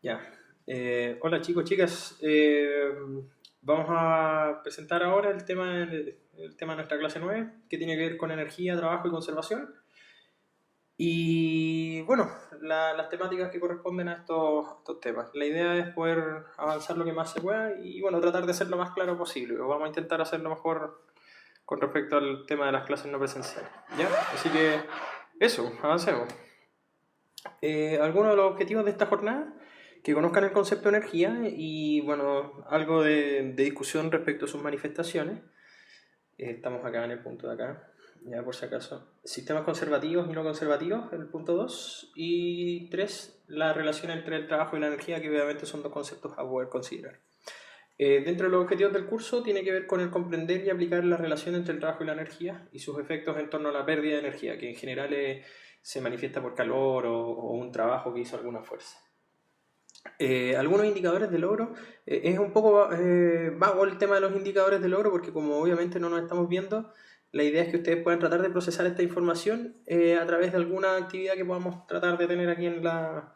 Ya. Hola chicos, chicas. Vamos a presentar ahora el tema de nuestra clase 9, que tiene que ver con energía, trabajo y conservación. Y bueno, las temáticas que corresponden a estos temas. La idea es poder avanzar lo que más se pueda y bueno, tratar de ser lo más claro posible. Vamos a intentar hacerlo mejor con respecto al tema de las clases no presenciales. ¿Ya? Así que eso, avancemos. Algunos de los objetivos de esta jornada, que conozcan el concepto de energía y bueno, algo de discusión respecto a sus manifestaciones. Estamos acá en el punto de acá, ya por si acaso. Sistemas conservativos y no conservativos, el punto 2. Y 3, la relación entre el trabajo y la energía, que obviamente son dos conceptos a poder considerar. Dentro de los objetivos del curso tiene que ver con el comprender y aplicar la relación entre el trabajo y la energía y sus efectos en torno a la pérdida de energía, que en general se manifiesta por calor o un trabajo que hizo alguna fuerza. Algunos indicadores de logro. Es un poco vago el tema de los indicadores de logro porque como obviamente no nos estamos viendo, la idea es que ustedes puedan tratar de procesar esta información a través de alguna actividad que podamos tratar de tener aquí en la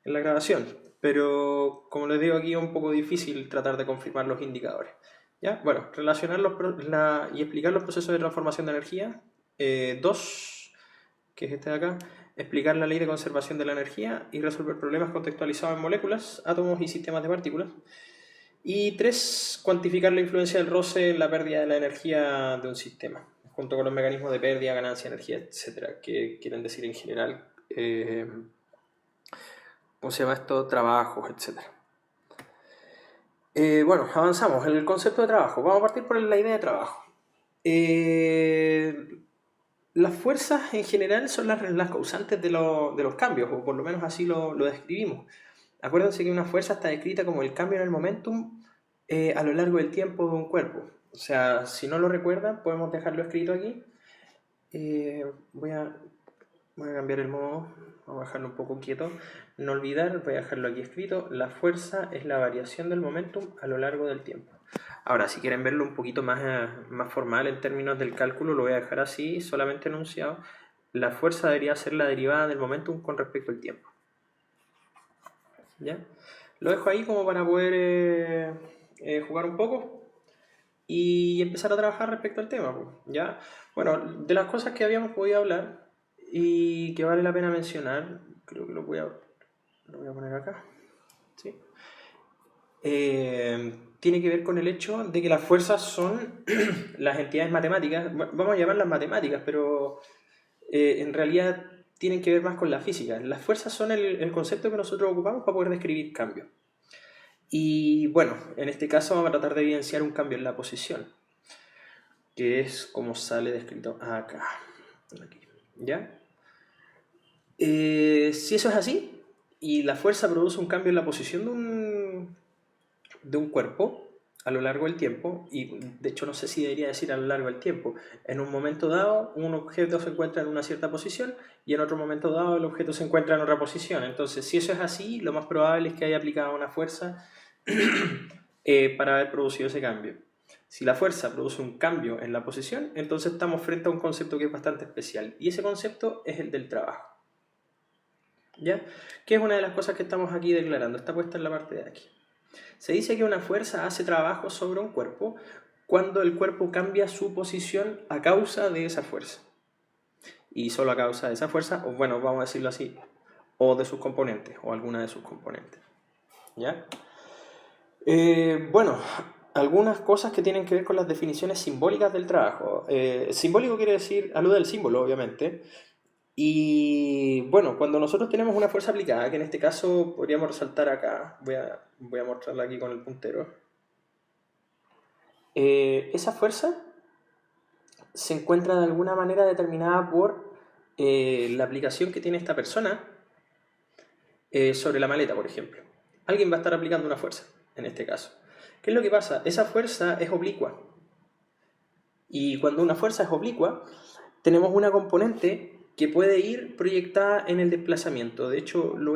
grabación. Pero como les digo aquí es un poco difícil tratar de confirmar los indicadores. ¿Ya? Bueno, relacionar y explicar los procesos de transformación de energía. 2, que es este de acá, explicar la ley de conservación de la energía y resolver problemas contextualizados en moléculas, átomos y sistemas de partículas. Y 3, cuantificar la influencia del roce en la pérdida de la energía de un sistema, junto con los mecanismos de pérdida, ganancia, energía, etcétera, que quieren decir en general, ¿cómo se llama esto? Trabajos, etcétera. Bueno, avanzamos. El concepto de trabajo. Vamos a partir por la idea de trabajo. Las fuerzas en general son las causantes de los cambios, o por lo menos así lo describimos. Acuérdense que una fuerza está descrita como el cambio en el momentum a lo largo del tiempo de un cuerpo. O sea, si no lo recuerdan, podemos dejarlo escrito aquí. Voy a cambiar el modo, vamos a dejarlo un poco quieto. No olvidar, voy a dejarlo aquí escrito. La fuerza es la variación del momentum a lo largo del tiempo. Ahora, si quieren verlo un poquito más formal en términos del cálculo, lo voy a dejar así, solamente enunciado. La fuerza debería ser la derivada del momentum con respecto al tiempo. ¿Ya? Lo dejo ahí como para poder jugar un poco y empezar a trabajar respecto al tema. ¿Ya? Bueno, de las cosas que habíamos podido hablar y que vale la pena mencionar, creo que lo voy a poner acá. ¿Sí? Tiene que ver con el hecho de que las fuerzas son las entidades matemáticas, vamos a llamarlas matemáticas, pero en realidad tienen que ver más con la física. Las fuerzas son el concepto que nosotros ocupamos para poder describir cambios. Y bueno, en este caso vamos a tratar de evidenciar un cambio en la posición, que es como sale descrito acá. Aquí. ¿Ya? Si eso es así, y la fuerza produce un cambio en la posición de un cuerpo a lo largo del tiempo, y de hecho no sé si debería decir a lo largo del tiempo, en un momento dado un objeto se encuentra en una cierta posición y en otro momento dado el objeto se encuentra en otra posición. Entonces, si eso es así, lo más probable es que haya aplicado una fuerza para haber producido ese cambio. Si la fuerza produce un cambio en la posición, entonces estamos frente a un concepto que es bastante especial, y ese concepto es el del trabajo. ¿Ya? Que es una de las cosas que estamos aquí declarando, está puesta en la parte de aquí. Se dice que una fuerza hace trabajo sobre un cuerpo cuando el cuerpo cambia su posición a causa de esa fuerza. Y solo a causa de esa fuerza, o bueno, vamos a decirlo así, o de sus componentes, o alguna de sus componentes. ¿Ya? Bueno, algunas cosas que tienen que ver con las definiciones simbólicas del trabajo. Simbólico quiere decir, alude al símbolo, obviamente. Y bueno, cuando nosotros tenemos una fuerza aplicada, que en este caso podríamos resaltar acá, voy a mostrarla aquí con el puntero. Esa fuerza se encuentra de alguna manera determinada por la aplicación que tiene esta persona sobre la maleta, por ejemplo. Alguien va a estar aplicando una fuerza, en este caso. ¿Qué es lo que pasa? Esa fuerza es oblicua. Y cuando una fuerza es oblicua, tenemos una componente que puede ir proyectada en el desplazamiento. De hecho, lo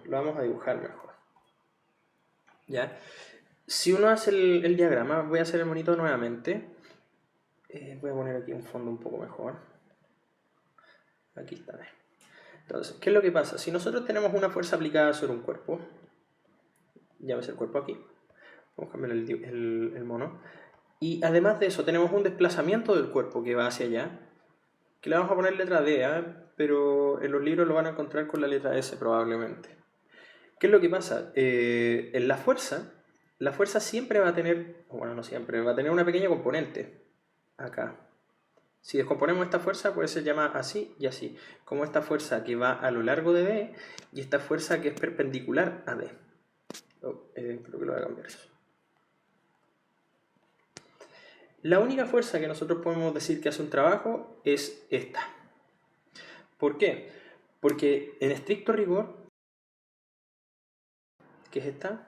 vamos a dibujar mejor. ¿Ya? Si uno hace el diagrama, voy a hacer el monito nuevamente. Voy a poner aquí un fondo un poco mejor. Aquí está. Entonces, ¿qué es lo que pasa? Si nosotros tenemos una fuerza aplicada sobre un cuerpo, llámese el cuerpo aquí, vamos a cambiar el mono, y además de eso tenemos un desplazamiento del cuerpo que va hacia allá, que le vamos a poner letra D, pero en los libros lo van a encontrar con la letra S probablemente. ¿Qué es lo que pasa? En la fuerza siempre va a tener, bueno, no siempre, va a tener una pequeña componente acá. Si descomponemos esta fuerza puede ser llamada así y así, como esta fuerza que va a lo largo de D y esta fuerza que es perpendicular a D. Creo que lo voy a cambiar eso. La única fuerza que nosotros podemos decir que hace un trabajo es esta. ¿Por qué? Porque en estricto rigor, que es esta,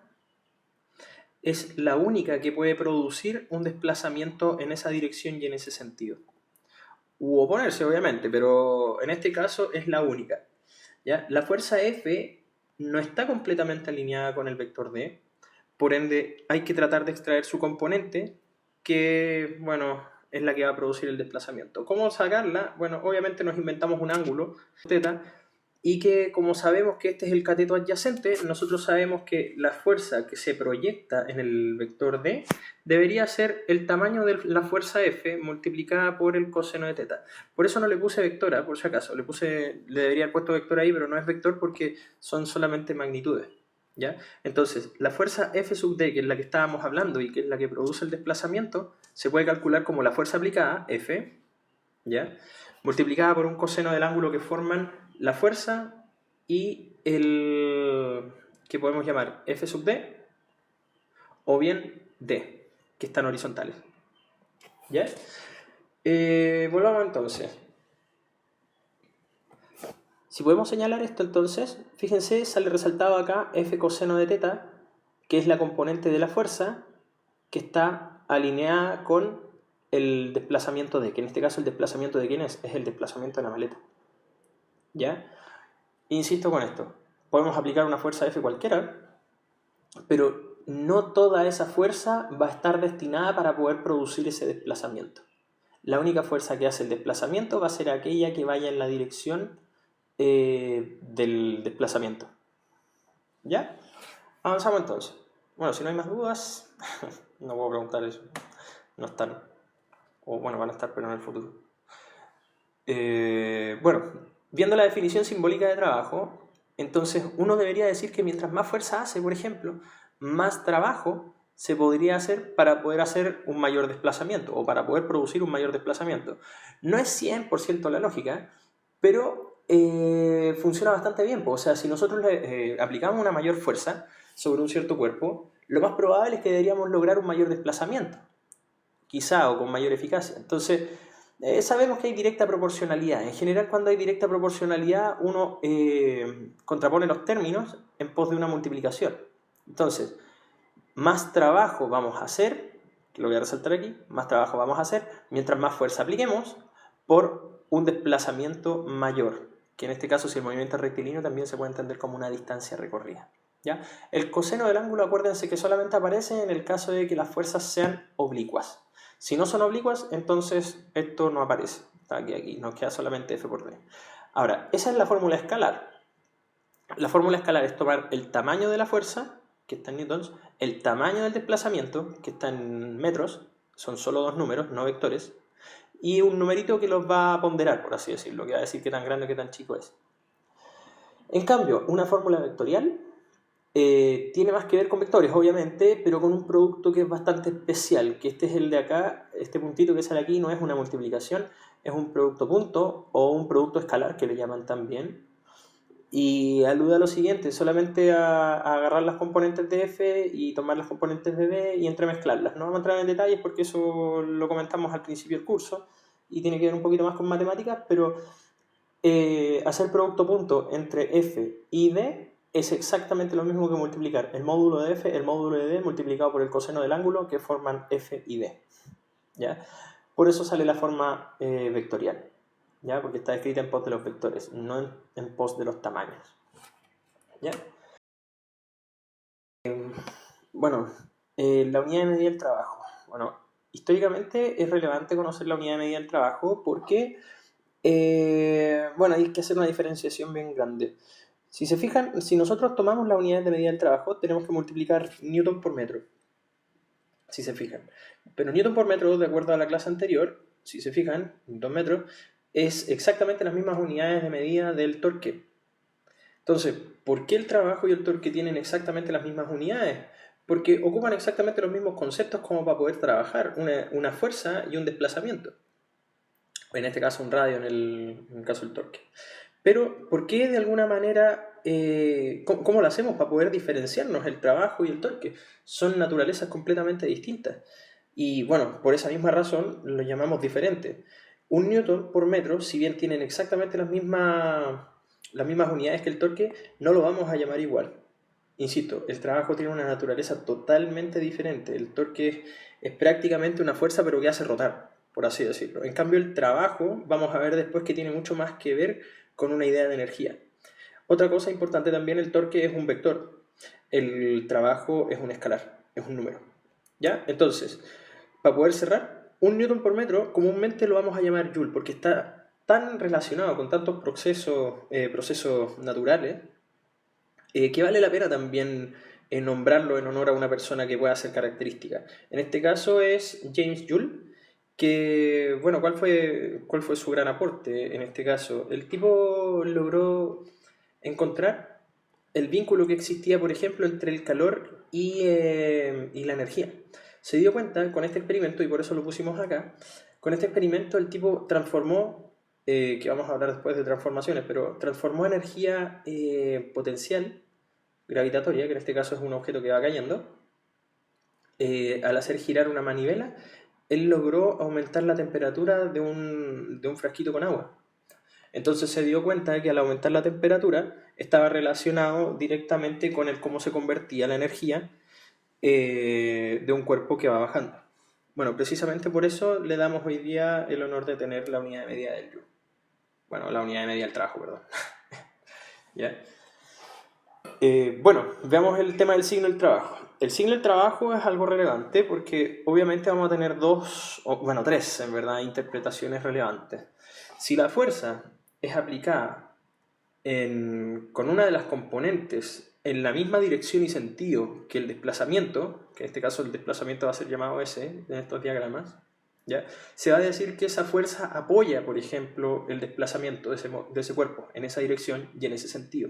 es la única que puede producir un desplazamiento en esa dirección y en ese sentido. U oponerse, obviamente, pero en este caso es la única. ¿Ya? La fuerza F no está completamente alineada con el vector D, por ende hay que tratar de extraer su componente, que, bueno, es la que va a producir el desplazamiento. ¿Cómo sacarla? Bueno, obviamente nos inventamos un ángulo, θ, y que como sabemos que este es el cateto adyacente, nosotros sabemos que la fuerza que se proyecta en el vector D debería ser el tamaño de la fuerza F multiplicada por el coseno de θ. Por eso no le puse vectora, por si acaso. Le debería haber puesto vector ahí, pero no es vector porque son solamente magnitudes. ¿Ya? Entonces, la fuerza F sub D, que es la que estábamos hablando y que es la que produce el desplazamiento, se puede calcular como la fuerza aplicada, F, ¿ya? Multiplicada por un coseno del ángulo que forman la fuerza y el que podemos llamar F sub D o bien D, que están horizontales. ¿Ya? Volvamos entonces. Si podemos señalar esto entonces, fíjense, sale resaltado acá F coseno de θ, que es la componente de la fuerza que está alineada con el desplazamiento D, que en este caso el desplazamiento de quién es el desplazamiento de la maleta. ¿Ya? Insisto con esto, podemos aplicar una fuerza F cualquiera, pero no toda esa fuerza va a estar destinada para poder producir ese desplazamiento. La única fuerza que hace el desplazamiento va a ser aquella que vaya en la dirección del desplazamiento. ¿Ya? Avanzamos entonces. Bueno, si no hay más dudas, no puedo preguntar eso. No están. O bueno, van a estar, pero en el futuro. Bueno, viendo la definición simbólica de trabajo, entonces uno debería decir que mientras más fuerza hace, por ejemplo, más trabajo se podría hacer para poder hacer un mayor desplazamiento o para poder producir un mayor desplazamiento. No es 100% la lógica, pero funciona bastante bien. O sea, si nosotros aplicamos una mayor fuerza sobre un cierto cuerpo, lo más probable es que deberíamos lograr un mayor desplazamiento, quizá, o con mayor eficacia. Entonces, sabemos que hay directa proporcionalidad. En general, cuando hay directa proporcionalidad, uno contrapone los términos en pos de una multiplicación. Entonces, más trabajo vamos a hacer, que lo voy a resaltar aquí, más trabajo vamos a hacer mientras más fuerza apliquemos por un desplazamiento mayor, que en este caso, si el movimiento es rectilíneo, también se puede entender como una distancia recorrida. ¿Ya? El coseno del ángulo, acuérdense que solamente aparece en el caso de que las fuerzas sean oblicuas. Si no son oblicuas, entonces esto no aparece. Aquí nos queda solamente F por D. Ahora, esa es la fórmula escalar. La fórmula escalar es tomar el tamaño de la fuerza, que está en newtons, el tamaño del desplazamiento, que está en metros, son solo dos números, no vectores, y un numerito que los va a ponderar, por así decirlo, que va a decir qué tan grande o qué tan chico es. En cambio, una fórmula vectorial tiene más que ver con vectores, obviamente, pero con un producto que es bastante especial, que este es el de acá, este puntito que sale aquí no es una multiplicación, es un producto punto o un producto escalar, que le llaman también, y alude a lo siguiente, solamente a agarrar las componentes de F y tomar las componentes de D y entremezclarlas. No vamos a entrar en detalles porque eso lo comentamos al principio del curso y tiene que ver un poquito más con matemáticas, pero hacer producto punto entre F y D es exactamente lo mismo que multiplicar el módulo de F, el módulo de D multiplicado por el coseno del ángulo que forman F y D. ¿Ya? Por eso sale la forma vectorial, ¿ya? Porque está escrita en pos de los vectores, no en pos de los tamaños. ¿Ya? Bueno, la unidad de medida del trabajo. Bueno, históricamente es relevante conocer la unidad de medida del trabajo porque, bueno, hay que hacer una diferenciación bien grande. Si se fijan, si nosotros tomamos las unidades de medida del trabajo, tenemos que multiplicar newton por metro, si se fijan. Pero newton por metro, de acuerdo a la clase anterior, si se fijan, newton metro, es exactamente las mismas unidades de medida del torque. Entonces, ¿por qué el trabajo y el torque tienen exactamente las mismas unidades? Porque ocupan exactamente los mismos conceptos como para poder trabajar, una fuerza y un desplazamiento. En este caso un radio, en el caso del torque. Pero, ¿por qué de alguna manera, cómo lo hacemos para poder diferenciarnos el trabajo y el torque? Son naturalezas completamente distintas. Y bueno, por esa misma razón lo llamamos diferente. Un newton por metro, si bien tienen exactamente las mismas unidades que el torque, no lo vamos a llamar igual. Insisto, el trabajo tiene una naturaleza totalmente diferente. El torque es prácticamente una fuerza pero que hace rotar, por así decirlo. En cambio, el trabajo, vamos a ver después que tiene mucho más que ver con una idea de energía. Otra cosa importante también, el torque es un vector. El trabajo es un escalar, es un número. ¿Ya? Entonces, para poder cerrar, un newton por metro comúnmente lo vamos a llamar joule porque está tan relacionado con tantos procesos naturales que vale la pena también nombrarlo en honor a una persona que pueda ser característica. En este caso es James Joule, que, bueno, ¿cuál fue su gran aporte en este caso? El tipo logró encontrar el vínculo que existía, por ejemplo, entre el calor y la energía. Se dio cuenta con este experimento, y por eso lo pusimos acá, con este experimento el tipo transformó, que vamos a hablar después de transformaciones, pero transformó energía potencial gravitatoria, que en este caso es un objeto que va cayendo, al hacer girar una manivela, él logró aumentar la temperatura de un frasquito con agua. Entonces se dio cuenta de que al aumentar la temperatura estaba relacionado directamente con el cómo se convertía la energía de un cuerpo que va bajando. Bueno, precisamente por eso le damos hoy día el honor de tener la unidad de medida del Joule. Bueno, la unidad de medida del trabajo, perdón. ¿Ya? Bueno, veamos el tema del signo del trabajo. El signo del trabajo es algo relevante porque obviamente vamos a tener tres en verdad, interpretaciones relevantes. Si la fuerza es aplicada con una de las componentes en la misma dirección y sentido que el desplazamiento, que en este caso el desplazamiento va a ser llamado S en estos diagramas, ¿ya? Se va a decir que esa fuerza apoya, por ejemplo, el desplazamiento de ese cuerpo en esa dirección y en ese sentido.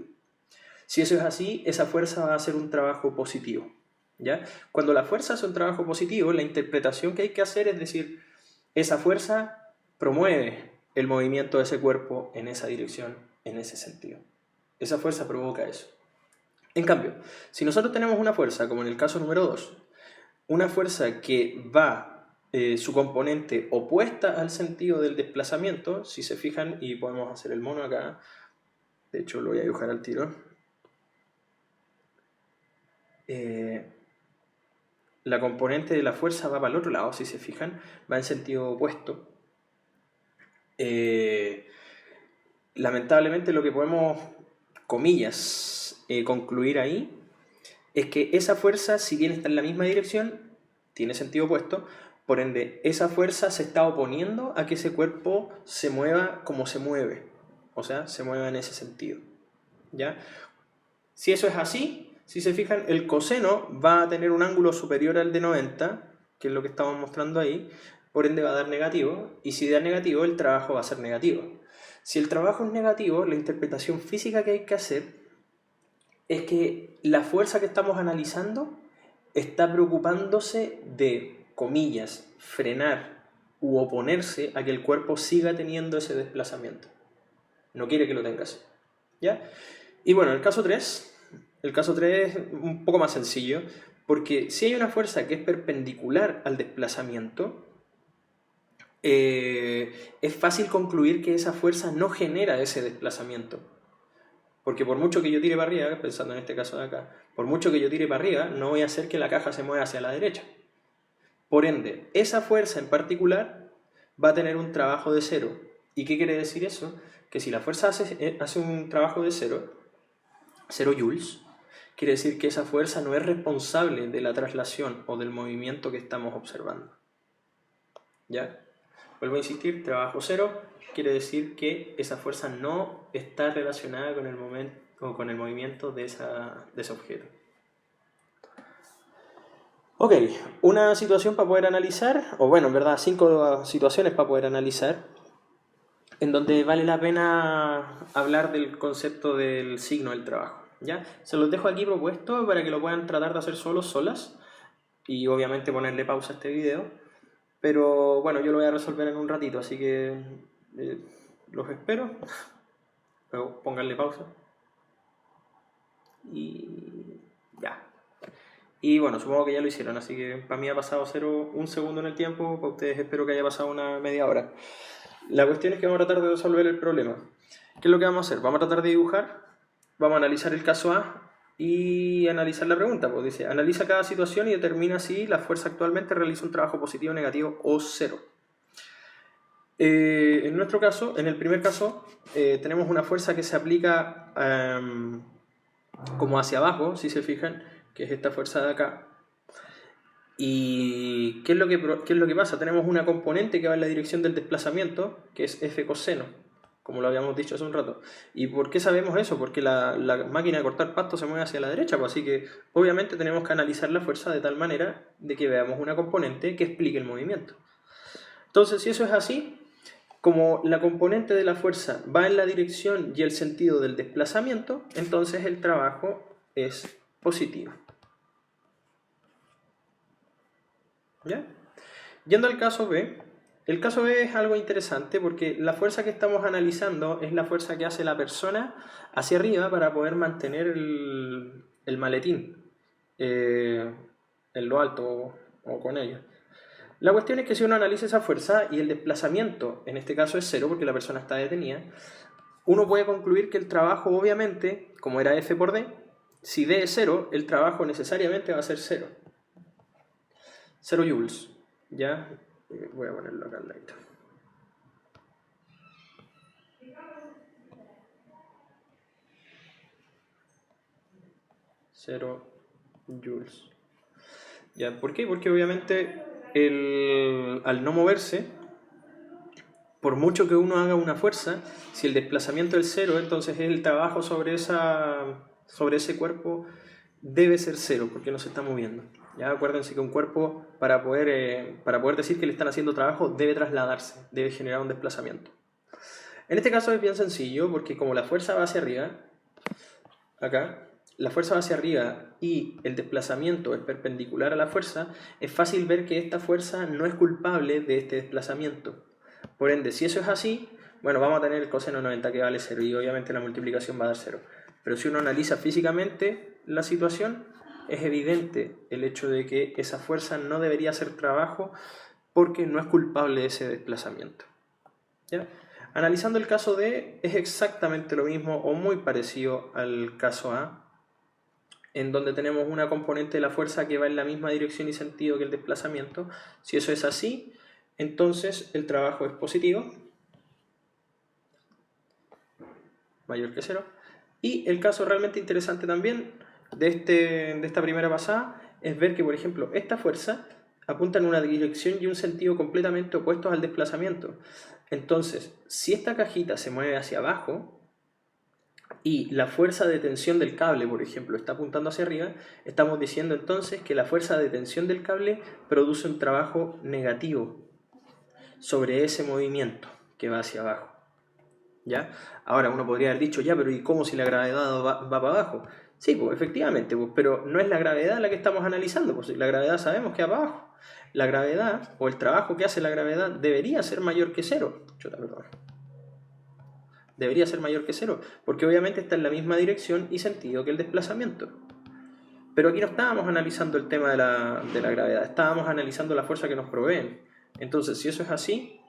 Si eso es así, esa fuerza va a hacer un trabajo positivo, ¿ya? Cuando la fuerza hace un trabajo positivo, la interpretación que hay que hacer es decir, esa fuerza promueve el movimiento de ese cuerpo en esa dirección, en ese sentido. Esa fuerza provoca eso. En cambio, si nosotros tenemos una fuerza, como en el caso número 2, una fuerza que va, su componente opuesta al sentido del desplazamiento, si se fijan, y podemos hacer el mono acá, de hecho lo voy a dibujar al tiro, la componente de la fuerza va para el otro lado, si se fijan, va en sentido opuesto. Lamentablemente lo que podemos, comillas, concluir ahí es que esa fuerza, si bien está en la misma dirección, tiene sentido opuesto, por ende, esa fuerza se está oponiendo a que ese cuerpo se mueva como se mueve, o sea, se mueva en ese sentido, ¿ya? Si eso es así, si se fijan, el coseno va a tener un ángulo superior al de 90, que es lo que estamos mostrando ahí, por ende va a dar negativo, y si da negativo, el trabajo va a ser negativo. Si el trabajo es negativo, la interpretación física que hay que hacer es que la fuerza que estamos analizando está preocupándose de, comillas, frenar u oponerse a que el cuerpo siga teniendo ese desplazamiento. No quiere que lo tengas, ¿ya? Y bueno, el caso 3 es un poco más sencillo, porque si hay una fuerza que es perpendicular al desplazamiento, es fácil concluir que esa fuerza no genera ese desplazamiento. Porque por mucho que yo tire para arriba, pensando en este caso de acá, por mucho que yo tire para arriba, no voy a hacer que la caja se mueva hacia la derecha. Por ende, esa fuerza en particular va a tener un trabajo de cero. ¿Y qué quiere decir eso? Que si la fuerza hace un trabajo de cero joules, quiere decir que esa fuerza no es responsable de la traslación o del movimiento que estamos observando. ¿Ya? Vuelvo a insistir, trabajo cero quiere decir que esa fuerza no está relacionada con el o con el movimiento de ese objeto. Ok, una situación para poder analizar, o bueno, en verdad 5 situaciones para poder analizar, en donde vale la pena hablar del concepto del signo del trabajo. ¿Ya? Se los dejo aquí propuesto para que lo puedan tratar de hacer solas, y obviamente ponerle pausa a este video, pero bueno, yo lo voy a resolver en un ratito, así que los espero. Luego pónganle pausa y ya. Y bueno, supongo que ya lo hicieron, así que para mí ha pasado 1 segundo en el tiempo, para ustedes espero que haya pasado una media hora. La cuestión es que vamos a tratar de resolver el problema. ¿Qué es lo que vamos a hacer? Vamos a tratar de dibujar, vamos a analizar el caso A y analizar la pregunta. Pues dice, analiza cada situación y determina si la fuerza actualmente realiza un trabajo positivo, negativo o cero. En nuestro caso, en el primer caso, tenemos una fuerza que se aplica como hacia abajo, si se fijan, que es esta fuerza de acá. ¿Y qué es lo que pasa? Tenemos una componente que va en la dirección del desplazamiento, que es F coseno, como lo habíamos dicho hace un rato. ¿Y por qué sabemos eso? Porque la máquina de cortar pasto se mueve hacia la derecha, pues así que obviamente tenemos que analizar la fuerza de tal manera de que veamos una componente que explique el movimiento. Entonces, si eso es así, como la componente de la fuerza va en la dirección y el sentido del desplazamiento, entonces el trabajo es positivo. ¿Ya? Yendo al caso B, el caso B es algo interesante porque la fuerza que estamos analizando es la fuerza que hace la persona hacia arriba para poder mantener el maletín en lo alto o con ella. La cuestión es que si uno analiza esa fuerza y el desplazamiento, en este caso es cero porque la persona está detenida, uno puede concluir que el trabajo obviamente, como era F por D, si D es 0, el trabajo necesariamente va a ser 0. 0 joules. ¿Ya? Voy a ponerlo acá al lado. 0 joules. ¿Ya? ¿Por qué? Porque obviamente al no moverse, por mucho que uno haga una fuerza, si el desplazamiento es 0, entonces el trabajo sobre ese cuerpo debe ser 0 porque no se está moviendo. Ya acuérdense que un cuerpo, para poder decir que le están haciendo trabajo, debe trasladarse, debe generar un desplazamiento. En este caso es bien sencillo porque como la fuerza va hacia arriba, acá, la fuerza va hacia arriba y el desplazamiento es perpendicular a la fuerza, es fácil ver que esta fuerza no es culpable de este desplazamiento. Por ende, si eso es así, bueno, vamos a tener el coseno de 90 que vale 0 y obviamente la multiplicación va a dar 0. Pero si uno analiza físicamente la situación, es evidente el hecho de que esa fuerza no debería hacer trabajo porque no es culpable de ese desplazamiento. ¿Ya? Analizando el caso D, es exactamente lo mismo o muy parecido al caso A, en donde tenemos una componente de la fuerza que va en la misma dirección y sentido que el desplazamiento. Si eso es así, entonces el trabajo es positivo, mayor que 0. Y el caso realmente interesante también de esta primera pasada es ver que, por ejemplo, esta fuerza apunta en una dirección y un sentido completamente opuestos al desplazamiento. Entonces, si esta cajita se mueve hacia abajo y la fuerza de tensión del cable, por ejemplo, está apuntando hacia arriba, estamos diciendo entonces que la fuerza de tensión del cable produce un trabajo negativo sobre ese movimiento que va hacia abajo. ¿Ya? Ahora uno podría haber dicho, ya, pero ¿y cómo si la gravedad va para abajo? Sí, pues efectivamente, pues, pero no es la gravedad la que estamos analizando, pues la gravedad sabemos que va para abajo. La gravedad, o el trabajo que hace la gravedad, debería ser mayor que 0. Debería ser mayor que 0, porque obviamente está en la misma dirección y sentido que el desplazamiento. Pero aquí no estábamos analizando el tema de la gravedad, estábamos analizando la fuerza que nos proveen. Entonces, si eso es así,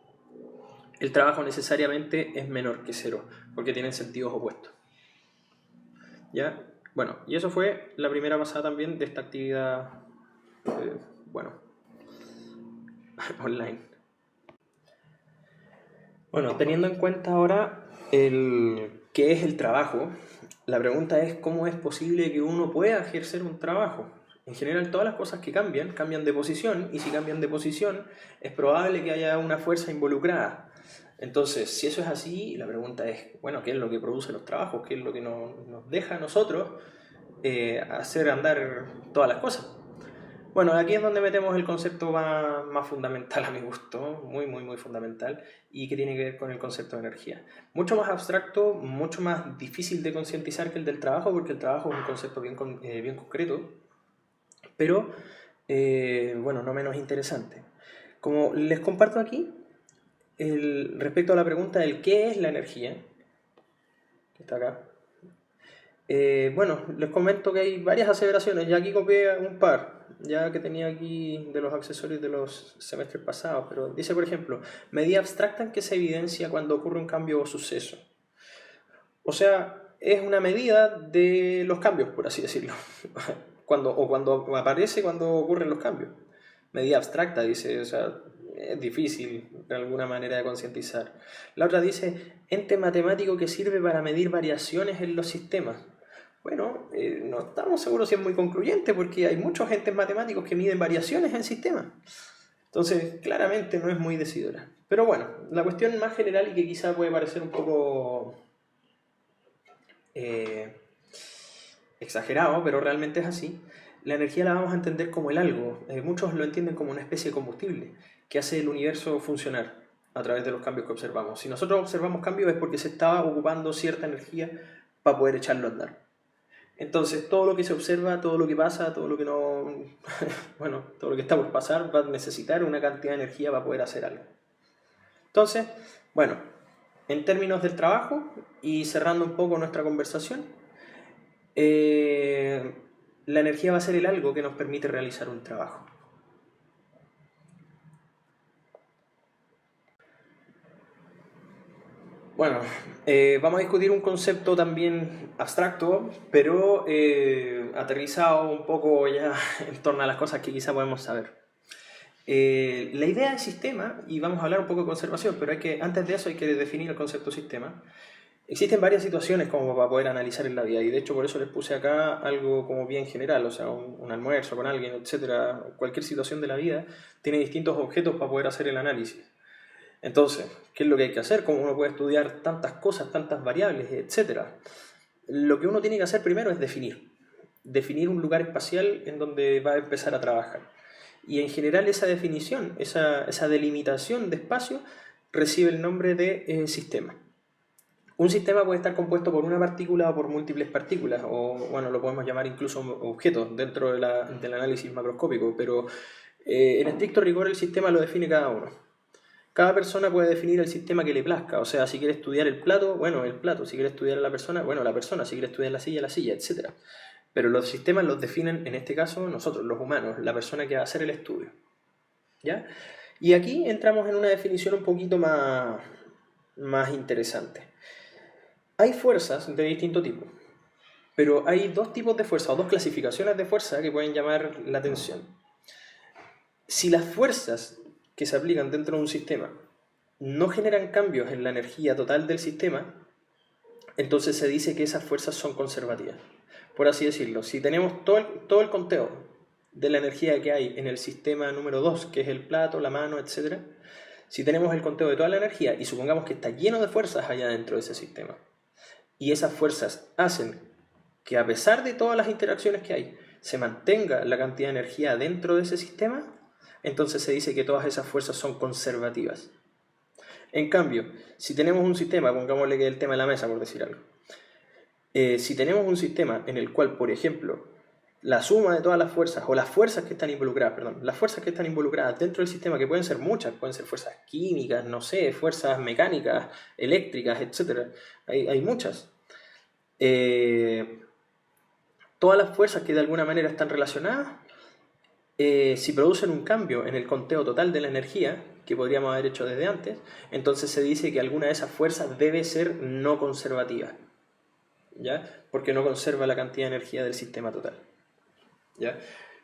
el trabajo necesariamente es menor que 0, porque tienen sentidos opuestos. ¿Ya? Bueno, y eso fue la primera pasada también de esta actividad, online. Bueno, teniendo en cuenta ahora qué es el trabajo, la pregunta es cómo es posible que uno pueda ejercer un trabajo. En general, todas las cosas que cambian de posición, y si cambian de posición, es probable que haya una fuerza involucrada. Entonces, si eso es así, la pregunta es, bueno, ¿qué es lo que produce los trabajos? ¿Qué es lo que nos deja a nosotros hacer andar todas las cosas? Bueno, aquí es donde metemos el concepto más fundamental a mi gusto, muy, muy, muy fundamental, y que tiene que ver con el concepto de energía. Mucho más abstracto, mucho más difícil de concientizar que el del trabajo, porque el trabajo es un concepto bien concreto, pero, bueno, no menos interesante. Como les comparto aquí, respecto a la pregunta del qué es la energía, que está acá, bueno, les comento que hay varias aseveraciones, ya aquí copié un par, ya que tenía aquí de los accesorios de los semestres pasados, pero dice, por ejemplo, medida abstracta en que se evidencia cuando ocurre un cambio o suceso. O sea, es una medida de los cambios, por así decirlo, cuando aparece cuando ocurren los cambios. Medida abstracta, dice, o sea, es difícil de alguna manera de concientizar. La otra dice, ente matemático que sirve para medir variaciones en los sistemas. Bueno, no estamos seguros si es muy concluyente porque hay muchos entes matemáticos que miden variaciones en sistemas. Entonces, claramente no es muy decidora. Pero bueno, la cuestión más general y que quizá puede parecer un poco exagerado, pero realmente es así, la energía la vamos a entender como el algo. Muchos lo entienden como una especie de combustible que hace el universo funcionar a través de los cambios que observamos. Si nosotros observamos cambios es porque se está ocupando cierta energía para poder echarlo a andar. Entonces, todo lo que se observa, todo lo que pasa, todo lo que no... bueno, todo lo que está por pasar va a necesitar una cantidad de energía para poder hacer algo. Entonces, bueno, en términos del trabajo y cerrando un poco nuestra conversación, la energía va a ser el algo que nos permite realizar un trabajo. Bueno, vamos a discutir un concepto también abstracto, pero aterrizado un poco ya en torno a las cosas que quizá podemos saber. La idea de sistema, y vamos a hablar un poco de conservación, pero antes de eso hay que definir el concepto sistema. Existen varias situaciones como para poder analizar en la vida, y de hecho por eso les puse acá algo como bien general, o sea, un almuerzo con alguien, etcétera. Cualquier situación de la vida tiene distintos objetos para poder hacer el análisis. Entonces, ¿qué es lo que hay que hacer? ¿Cómo uno puede estudiar tantas cosas, tantas variables, etcétera? Lo que uno tiene que hacer primero es definir un lugar espacial en donde va a empezar a trabajar. Y en general esa definición, esa delimitación de espacio, recibe el nombre de sistema. Un sistema puede estar compuesto por una partícula o por múltiples partículas, o bueno, lo podemos llamar incluso objetos dentro del análisis macroscópico, pero en estricto rigor el sistema lo define cada uno. Cada persona puede definir el sistema que le plazca, o sea, si quiere estudiar el plato, bueno, el plato, si quiere estudiar a la persona, bueno, la persona, si quiere estudiar la silla, etc. Pero los sistemas los definen, en este caso, nosotros, los humanos, la persona que va a hacer el estudio. ¿Ya? Y aquí entramos en una definición un poquito más interesante. Hay fuerzas de distinto tipo, pero hay dos tipos de fuerza o dos clasificaciones de fuerza que pueden llamar la atención. Si las fuerzas que se aplican dentro de un sistema no generan cambios en la energía total del sistema, entonces se dice que esas fuerzas son conservativas. Por así decirlo, si tenemos todo el conteo de la energía que hay en el sistema número 2, que es el plato, la mano, etc., si tenemos el conteo de toda la energía y supongamos que está lleno de fuerzas allá dentro de ese sistema, y esas fuerzas hacen que a pesar de todas las interacciones que hay, se mantenga la cantidad de energía dentro de ese sistema, entonces se dice que todas esas fuerzas son conservativas. En cambio, si tenemos un sistema, pongámosle que es el tema de la mesa, por decir algo, si tenemos un sistema en el cual, por ejemplo, la suma de todas las fuerzas, o las fuerzas que están involucradas dentro del sistema, que pueden ser muchas, pueden ser fuerzas químicas, no sé, fuerzas mecánicas, eléctricas, etc. Hay muchas. Todas las fuerzas que de alguna manera están relacionadas, si producen un cambio en el conteo total de la energía, que podríamos haber hecho desde antes, entonces se dice que alguna de esas fuerzas debe ser no conservativa, ¿ya? Porque no conserva la cantidad de energía del sistema total, ¿ya?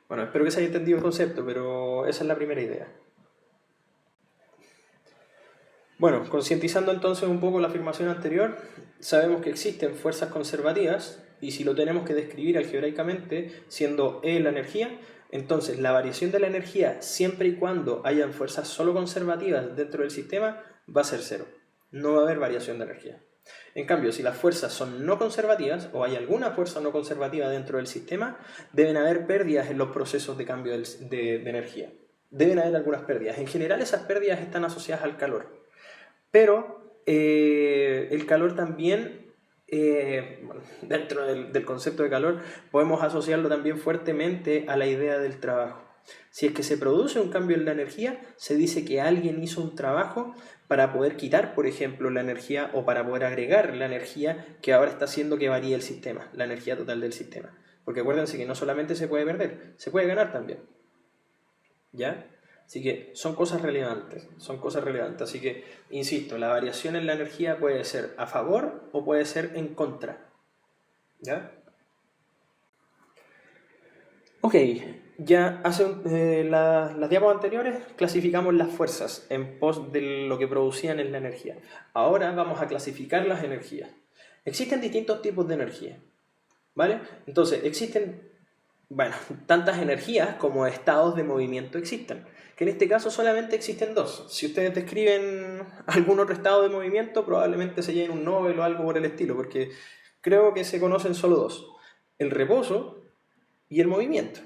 Bueno, espero que se haya entendido el concepto, pero esa es la primera idea. Bueno, concientizando entonces un poco la afirmación anterior, sabemos que existen fuerzas conservativas y si lo tenemos que describir algebraicamente siendo E la energía, entonces la variación de la energía siempre y cuando hayan fuerzas solo conservativas dentro del sistema va a ser cero. No va a haber variación de energía. En cambio, si las fuerzas son no conservativas o hay alguna fuerza no conservativa dentro del sistema, deben haber pérdidas en los procesos de cambio de energía. Deben haber algunas pérdidas. En general, esas pérdidas están asociadas al calor. Pero el calor también, bueno, dentro del concepto de calor, podemos asociarlo también fuertemente a la idea del trabajo. Si es que se produce un cambio en la energía, se dice que alguien hizo un trabajo para poder quitar, por ejemplo, la energía o para poder agregar la energía que ahora está haciendo que varíe el sistema, la energía total del sistema. Porque acuérdense que no solamente se puede perder, se puede ganar también. ¿Ya? Así que son cosas relevantes, Así que, insisto, la variación en la energía puede ser a favor o puede ser en contra. ¿Ya? Ok, ya hace las diapos anteriores clasificamos las fuerzas en pos de lo que producían en la energía. Ahora vamos a clasificar las energías. Existen distintos tipos de energía, ¿vale? Entonces, existen, bueno, tantas energías como estados de movimiento existen, que en este caso solamente existen dos. Si ustedes describen algún otro estado de movimiento, probablemente se lleven un Nobel o algo por el estilo, porque creo que se conocen solo dos: el reposo y el movimiento.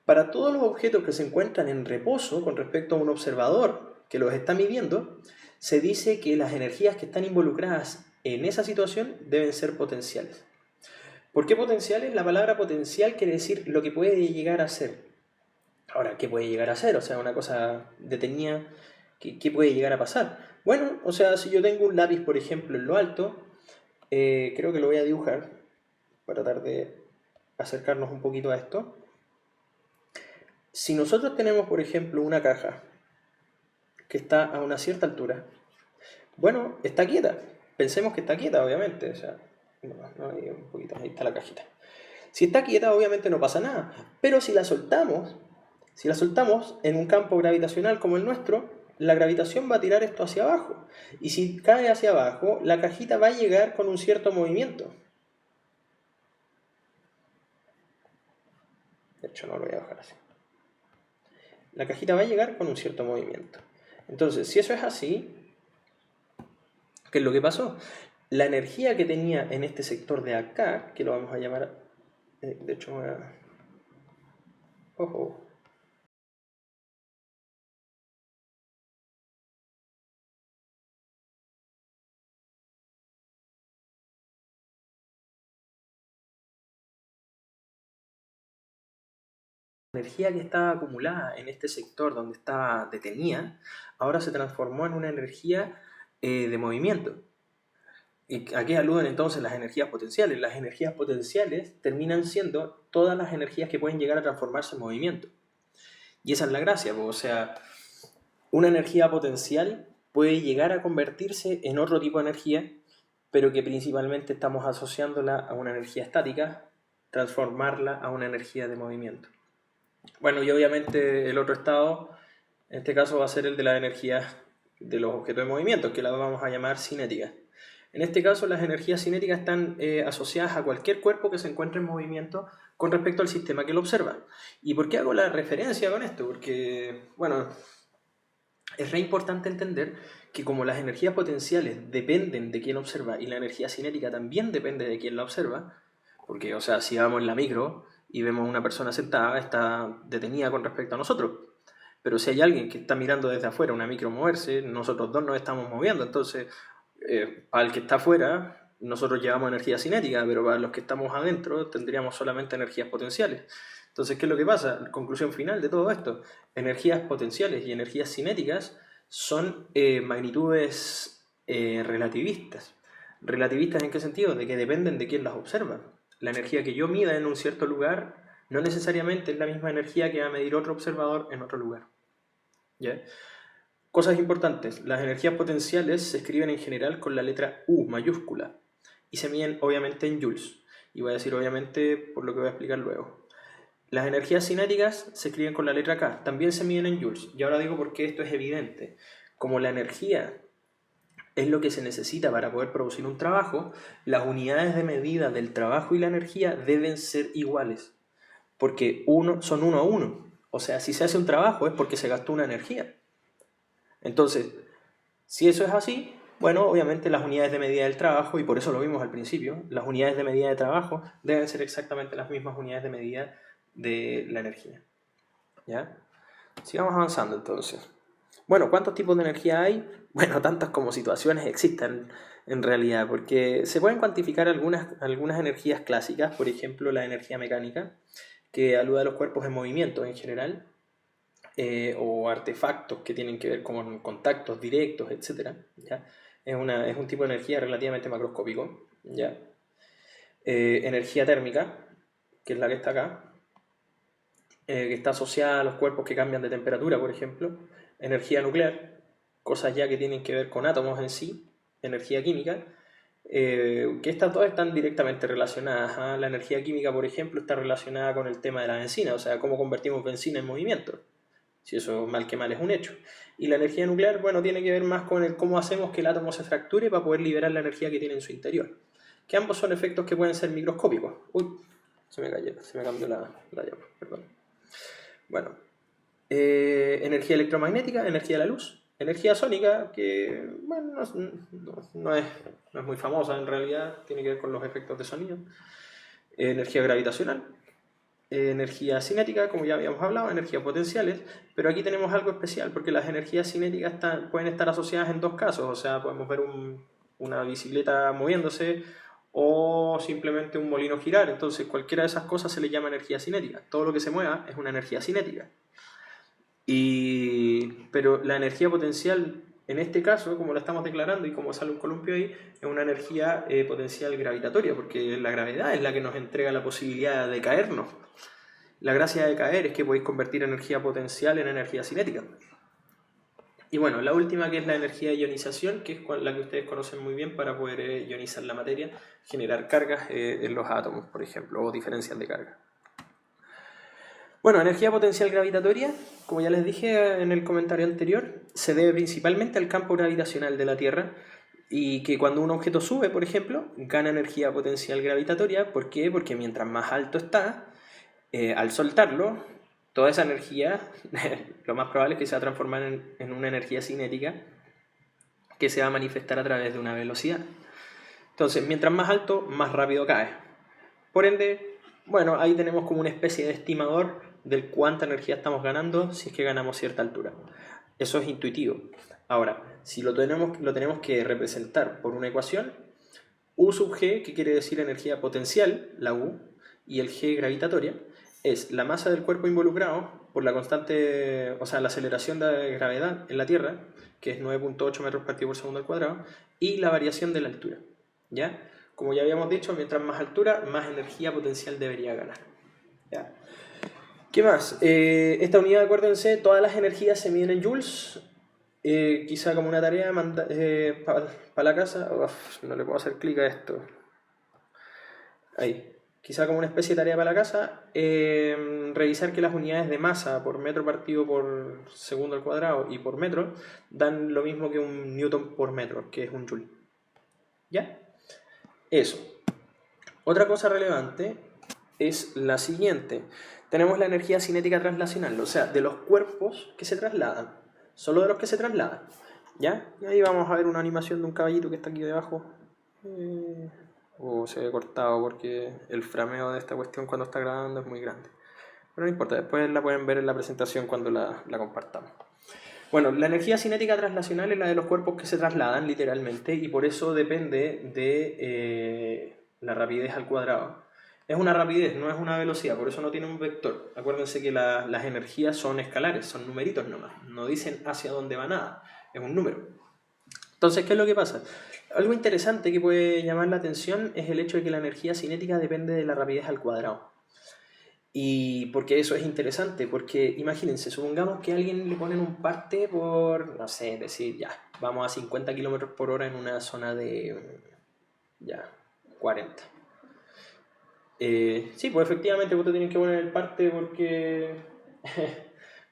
Para todos los objetos que se encuentran en reposo con respecto a un observador que los está midiendo, se dice que las energías que están involucradas en esa situación deben ser potenciales. ¿Por qué potenciales? La palabra potencial quiere decir lo que puede llegar a ser. Ahora, ¿qué puede llegar a ser? O sea, una cosa detenida, ¿qué puede llegar a pasar? Bueno, o sea, si yo tengo un lápiz, por ejemplo, en lo alto, creo que lo voy a dibujar para tratar de acercarnos un poquito a esto. Si nosotros tenemos, por ejemplo, una caja que está a una cierta altura, bueno, está quieta. Pensemos que está quieta, obviamente. O sea, un poquito, ahí está la cajita. Si está quieta, obviamente no pasa nada. Pero si la soltamos en un campo gravitacional como el nuestro, la gravitación va a tirar esto hacia abajo. Y si cae hacia abajo, la cajita va a llegar con un cierto movimiento. De hecho, no lo voy a bajar así. La cajita va a llegar con un cierto movimiento. Entonces, si eso es así, ¿qué es lo que pasó? La energía que tenía en este sector de acá, que lo vamos a llamar... de hecho, voy a... Ojo. La energía que estaba acumulada en este sector donde estaba detenida, ahora se transformó en una energía de movimiento. ¿Y a qué aluden entonces las energías potenciales? Las energías potenciales terminan siendo todas las energías que pueden llegar a transformarse en movimiento. Y esa es la gracia, o sea, una energía potencial puede llegar a convertirse en otro tipo de energía, pero que principalmente estamos asociándola a una energía estática, transformarla a una energía de movimiento. Bueno, y obviamente el otro estado, en este caso va a ser el de las energías de los objetos de movimiento, que las vamos a llamar cinéticas. En este caso, las energías cinéticas están asociadas a cualquier cuerpo que se encuentre en movimiento con respecto al sistema que lo observa. ¿Y por qué hago la referencia con esto? Porque, bueno, es re importante entender que como las energías potenciales dependen de quien observa y la energía cinética también depende de quien la observa, porque, o sea, si vamos en la micro y vemos a una persona sentada, está detenida con respecto a nosotros. Pero si hay alguien que está mirando desde afuera una micro moverse, nosotros dos nos estamos moviendo. Entonces, para el que está afuera, nosotros llevamos energía cinética, pero para los que estamos adentro tendríamos solamente energías potenciales. Entonces, ¿qué es lo que pasa? Conclusión final de todo esto. Energías potenciales y energías cinéticas son magnitudes relativistas. ¿Relativistas en qué sentido? De que dependen de quién las observa. La energía que yo mida en un cierto lugar no necesariamente es la misma energía que va a medir otro observador en otro lugar. ¿Ya? Cosas importantes. Las energías potenciales se escriben en general con la letra U mayúscula y se miden obviamente en joules. Y voy a decir obviamente por lo que voy a explicar luego. Las energías cinéticas se escriben con la letra K, también se miden en joules. Y ahora digo por qué esto es evidente. Como la energía es lo que se necesita para poder producir un trabajo, las unidades de medida del trabajo y la energía deben ser iguales. Porque son 1 a 1. O sea, si se hace un trabajo es porque se gastó una energía. Entonces, Si eso es así, bueno, obviamente las unidades de medida del trabajo, y por eso lo vimos al principio, las unidades de medida de trabajo deben ser exactamente las mismas unidades de medida de la energía. ¿Ya? Sigamos avanzando entonces. Bueno, ¿cuántos tipos de energía hay? Bueno, tantas como situaciones existen en realidad, porque se pueden cuantificar algunas energías clásicas, por ejemplo la energía mecánica, que alude a los cuerpos en movimiento en general, o artefactos que tienen que ver con contactos directos, etc. ¿Ya? Es un tipo de energía relativamente macroscópico. ¿Ya? Energía térmica, que es la que está acá, que está asociada a los cuerpos que cambian de temperatura, por ejemplo. Energía nuclear, cosas ya que tienen que ver con átomos en sí. Energía química, que estas dos están directamente relacionadas. ¿Ah? La energía química, por ejemplo, está relacionada con el tema de la benzina, o sea, cómo convertimos benzina en movimiento. Si eso mal que mal es un hecho. Y la energía nuclear, bueno, tiene que ver más con el cómo hacemos que el átomo se fracture para poder liberar la energía que tiene en su interior. Que ambos son efectos que pueden ser microscópicos. Uy, se me cambió la llave, perdón. Bueno, energía electromagnética, energía de la luz, energía sónica, que bueno, no es muy famosa en realidad, tiene que ver con los efectos de sonido. Energía gravitacional, energía cinética, como ya habíamos hablado, energías potenciales, pero aquí tenemos algo especial, porque las energías cinéticas pueden estar asociadas en dos casos, o sea, podemos ver una bicicleta moviéndose o simplemente un molino girar, entonces cualquiera de esas cosas se le llama energía cinética, todo lo que se mueva es una energía cinética. Pero la energía potencial, en este caso, como la estamos declarando y como sale un columpio ahí, es una energía potencial gravitatoria, porque la gravedad es la que nos entrega la posibilidad de caernos. La gracia de caer es que podéis convertir energía potencial en energía cinética. Y bueno, la última, que es la energía de ionización, que es la que ustedes conocen muy bien para poder ionizar la materia, generar cargas en los átomos, por ejemplo, o diferencias de carga. Bueno, energía potencial gravitatoria, como ya les dije en el comentario anterior, se debe principalmente al campo gravitacional de la Tierra, y que cuando un objeto sube, por ejemplo, gana energía potencial gravitatoria. ¿Por qué? Porque mientras más alto está, al soltarlo, toda esa energía, lo más probable es que se va a transformar en una energía cinética que se va a manifestar a través de una velocidad. Entonces, mientras más alto, más rápido cae. Por ende, bueno, ahí tenemos como una especie de estimador del cuánta energía estamos ganando si es que ganamos cierta altura. Eso es intuitivo. Ahora, si lo tenemos que representar por una ecuación, U sub G, que quiere decir energía potencial, la U, y el G gravitatoria, es la masa del cuerpo involucrado por la constante, o sea, la aceleración de gravedad en la Tierra, que es 9.8 metros partido por segundo al cuadrado, y la variación de la altura. ¿Ya? Como ya habíamos dicho, mientras más altura, más energía potencial debería ganar. ¿Ya? ¿Qué más? Esta unidad, acuérdense, todas las energías se miden en joules. Quizá como una tarea para la casa. Uf, no le puedo hacer clic a esto. Ahí. Quizá como una especie de tarea para la casa. Revisar que las unidades de masa por metro partido por segundo al cuadrado y por metro dan lo mismo que un newton por metro, que es un joule. ¿Ya? Eso. Otra cosa relevante es la siguiente. Tenemos la energía cinética translacional, o sea, de los cuerpos que se trasladan, solo de los que se trasladan. ¿Ya? Y ahí vamos a ver una animación de un caballito que está aquí debajo. Se ve cortado porque el frameo de esta cuestión cuando está grabando es muy grande. Pero no importa, después la pueden ver en la presentación cuando la compartamos. Bueno, la energía cinética translacional es la de los cuerpos que se trasladan literalmente, y por eso depende de la rapidez al cuadrado. Es una rapidez, no es una velocidad, por eso no tiene un vector. Acuérdense que las energías son escalares, son numeritos nomás, no dicen hacia dónde va nada, es un número. Entonces, ¿qué es lo que pasa? Algo interesante que puede llamar la atención es el hecho de que la energía cinética depende de la rapidez al cuadrado. Y porque eso es interesante, porque imagínense, supongamos que a alguien le ponen un parte por, no sé, decir, ya, vamos a 50 km por hora en una zona de, ya, 40. Sí, pues efectivamente vos te tienes que poner el parte porque,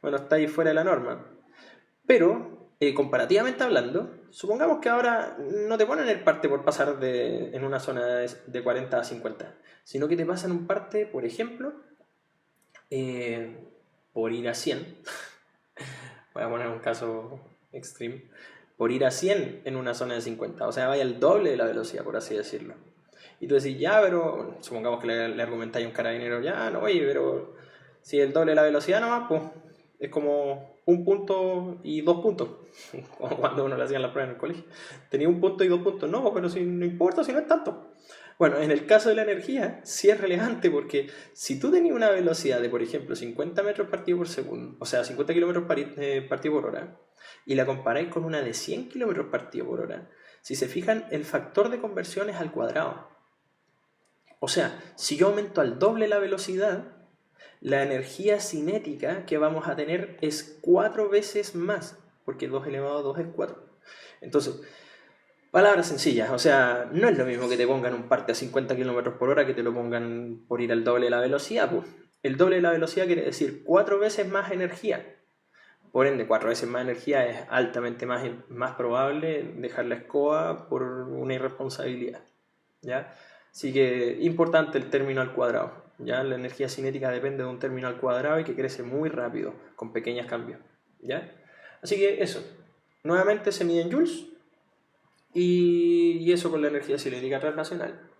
bueno, está ahí fuera de la norma. Pero, comparativamente hablando, supongamos que ahora no te ponen el parte por pasar en una zona de 40 a 50, sino que te pasan un parte, por ejemplo, por ir a 100. Voy a poner un caso extreme. por ir a 100 en una zona de 50. O sea, vaya el doble de la velocidad, por así decirlo. Y tú decís, ya, pero supongamos que le argumentáis a un carabinero, ya, no, oye, pero si el doble de la velocidad nomás, pues es como un punto y 2 puntos, como cuando uno le hacía la prueba en el colegio. Tenía un punto y 2 puntos, no, pero si no importa, si no es tanto. Bueno, en el caso de la energía, sí es relevante porque si tú tenías una velocidad de, por ejemplo, 50 metros partido por segundo, o sea, 50 kilómetros partido por hora, y la comparáis con una de 100 kilómetros partido por hora, si se fijan, el factor de conversión es al cuadrado. O sea, si yo aumento al doble la velocidad, la energía cinética que vamos a tener es 4 veces más, porque 2 elevado a 2 es 4. Entonces, palabras sencillas, o sea, no es lo mismo que te pongan un parte a 50 km por hora que te lo pongan por ir al doble de la velocidad. Pues. El doble de la velocidad quiere decir 4 veces más energía. Por ende, 4 veces más energía es altamente más probable dejar la escoba por una irresponsabilidad. ¿Ya? Así que importante el término al cuadrado. ¿Ya? La energía cinética depende de un término al cuadrado y que crece muy rápido, con pequeños cambios. ¿Ya? Así que eso. Nuevamente se mide en joules y eso con la energía cinética translacional.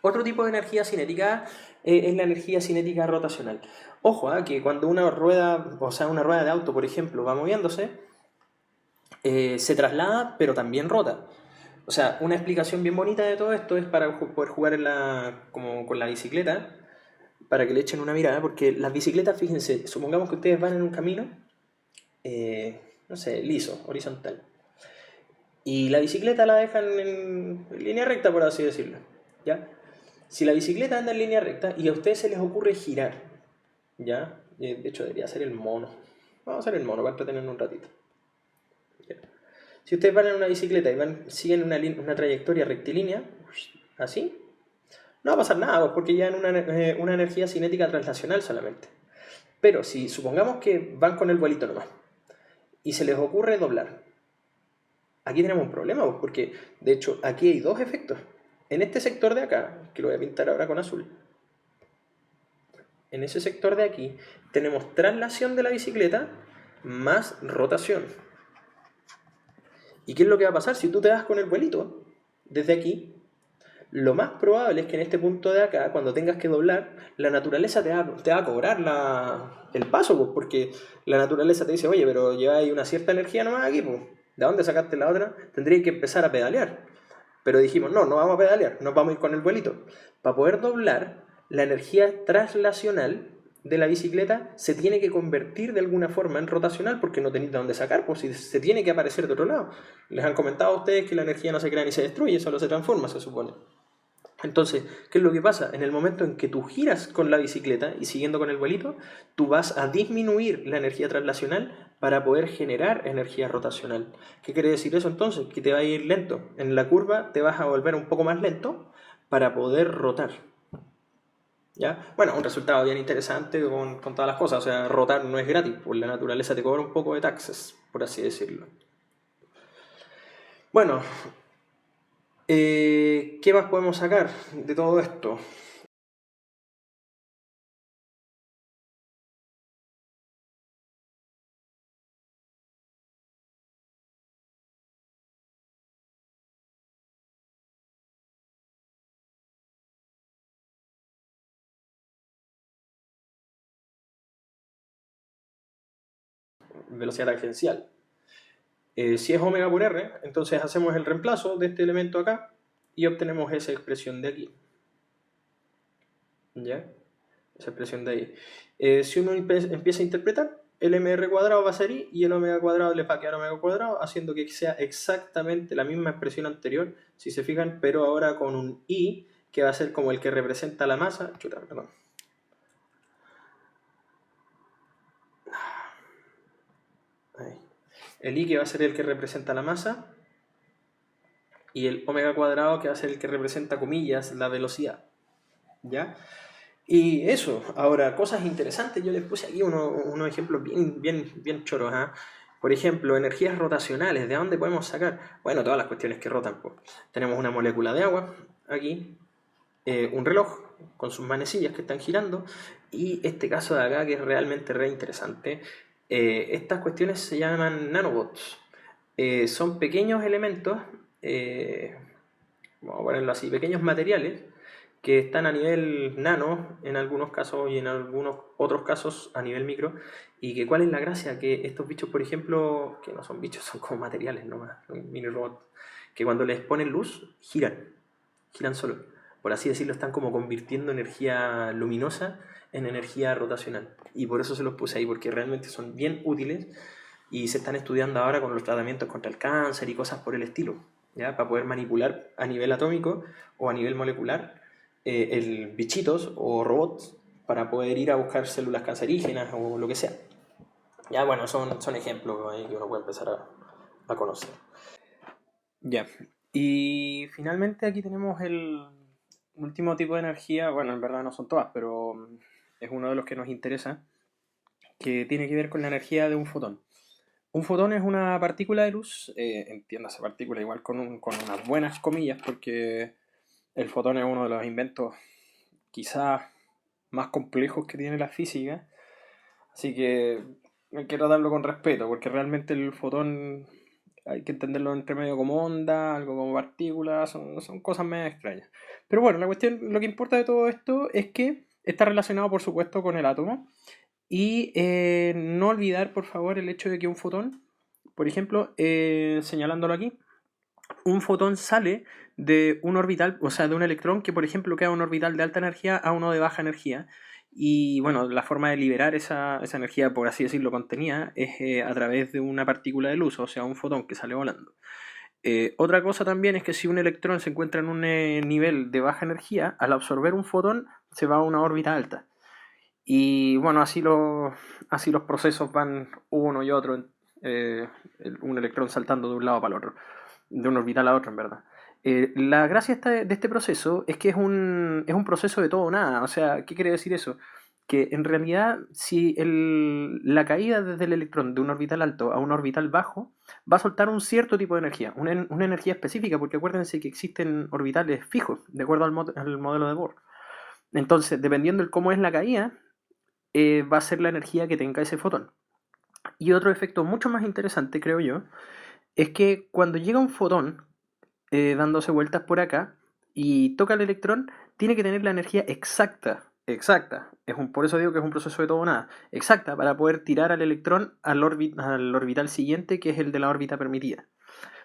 Otro tipo de energía cinética es la energía cinética rotacional. Ojo, que cuando una rueda, o sea, una rueda de auto, por ejemplo, va moviéndose, se traslada, pero también rota. O sea, una explicación bien bonita de todo esto es para poder jugar como con la bicicleta, para que le echen una mirada, porque las bicicletas, fíjense, supongamos que ustedes van en un camino, no sé, liso, horizontal, y la bicicleta la dejan en línea recta, por así decirlo, ¿ya? Si la bicicleta anda en línea recta y a ustedes se les ocurre girar, ¿ya? De hecho debería ser el mono. Vamos a hacer el mono para entretenernos un ratito. ¿Ya? Si ustedes van en una bicicleta y siguen una trayectoria rectilínea, así, no va a pasar nada, pues, porque llevan una energía cinética translacional solamente. Pero si supongamos que van con el vuelito nomás y se les ocurre doblar, aquí tenemos un problema, pues, porque de hecho aquí hay dos efectos. En este sector de acá, que lo voy a pintar ahora con azul, en ese sector de aquí tenemos traslación de la bicicleta más rotación. ¿Y qué es lo que va a pasar? Si tú te vas con el vuelito desde aquí, lo más probable es que en este punto de acá, cuando tengas que doblar, la naturaleza te va a cobrar el paso, pues, porque la naturaleza te dice, oye, pero lleváis una cierta energía nomás aquí, pues, ¿de dónde sacaste la otra? Tendríais que empezar a pedalear. Pero dijimos, no vamos a pedalear, nos vamos a ir con el vuelito. Para poder doblar, la energía traslacional de la bicicleta se tiene que convertir de alguna forma en rotacional porque no tenéis de dónde sacar, pues si se tiene que aparecer de otro lado. Les han comentado a ustedes que la energía no se crea ni se destruye, solo se transforma, se supone. Entonces, ¿qué es lo que pasa? En el momento en que tú giras con la bicicleta y siguiendo con el vuelito, tú vas a disminuir la energía traslacional para poder generar energía rotacional. ¿Qué quiere decir eso entonces? Que te va a ir lento. En la curva te vas a volver un poco más lento para poder rotar. ¿Ya? Bueno, un resultado bien interesante con todas las cosas. O sea, rotar no es gratis, pues la naturaleza te cobra un poco de taxes, por así decirlo. Bueno, ¿qué más podemos sacar de todo esto? Velocidad tangencial. Si es omega por r, entonces hacemos el reemplazo de este elemento acá y obtenemos esa expresión de aquí. ¿Ya? Esa expresión de ahí. Si uno empieza a interpretar, el mr cuadrado va a ser i y el omega cuadrado le va a quedar omega cuadrado, haciendo que sea exactamente la misma expresión anterior, si se fijan, pero ahora con un i que va a ser como el que representa la masa. Chuta, perdón. Ahí. El i que va a ser el que representa la masa y el omega cuadrado que va a ser el que representa, comillas, la velocidad. ¿Ya? Y eso, ahora, cosas interesantes, yo les puse aquí unos ejemplos bien choros. ¿Eh? Por ejemplo, energías rotacionales, ¿de dónde podemos sacar? Bueno, todas las cuestiones que rotan. Pues. Tenemos una molécula de agua aquí, un reloj con sus manecillas que están girando, y este caso de acá que es realmente re interesante. Estas cuestiones se llaman nanobots. son pequeños elementos, vamos a ponerlo así, pequeños materiales que están a nivel nano en algunos casos y en algunos otros casos a nivel micro. Y que cuál es la gracia, que estos bichos, por ejemplo, que no son bichos, son como materiales nomás, mini robots, que cuando les ponen luz, giran solo. Por así decirlo, están como convirtiendo energía luminosa en energía rotacional. Y por eso se los puse ahí, porque realmente son bien útiles y se están estudiando ahora con los tratamientos contra el cáncer y cosas por el estilo, ¿ya? Para poder manipular a nivel atómico o a nivel molecular el bichitos o robots para poder ir a buscar células cancerígenas o lo que sea. Ya, bueno, son ejemplos ahí que uno puede empezar a conocer. Ya. Y finalmente aquí tenemos el último tipo de energía, bueno, en verdad no son todas, pero es uno de los que nos interesa, que tiene que ver con la energía de un fotón. Un fotón es una partícula de luz, entiéndase partícula igual con unas buenas comillas, porque el fotón es uno de los inventos quizás más complejos que tiene la física, así que hay que tratarlo con respeto, porque realmente el fotón hay que entenderlo entre medio como onda, algo como partícula, son cosas medio extrañas. Pero bueno, la cuestión, lo que importa de todo esto es que está relacionado por supuesto con el átomo y no olvidar por favor el hecho de que un fotón, por ejemplo, señalándolo aquí, un fotón sale de un orbital, o sea, de un electrón que, por ejemplo, queda un orbital de alta energía a uno de baja energía. Y bueno, la forma de liberar esa energía, por así decirlo, contenida, es a través de una partícula de luz, o sea, un fotón que sale volando. Otra cosa también es que si un electrón se encuentra en un nivel de baja energía, al absorber un fotón se va a una órbita alta. Y bueno, así los procesos van uno y otro, un electrón saltando de un lado para el otro, de un orbital a otro en verdad. La gracia de este proceso es que es un proceso de todo o nada. O sea, ¿qué quiere decir eso? Que en realidad si la caída desde el electrón de un orbital alto a un orbital bajo va a soltar un cierto tipo de energía, una energía específica, porque acuérdense que existen orbitales fijos, de acuerdo al modelo de Bohr. Entonces, dependiendo de cómo es la caída, va a ser la energía que tenga ese fotón. Y otro efecto mucho más interesante, creo yo, es que cuando llega un fotón dándose vueltas por acá y toca el electrón, tiene que tener la energía exacta. Por eso digo que es un proceso de todo o nada. Exacta para poder tirar al electrón al orbital siguiente, que es el de la órbita permitida.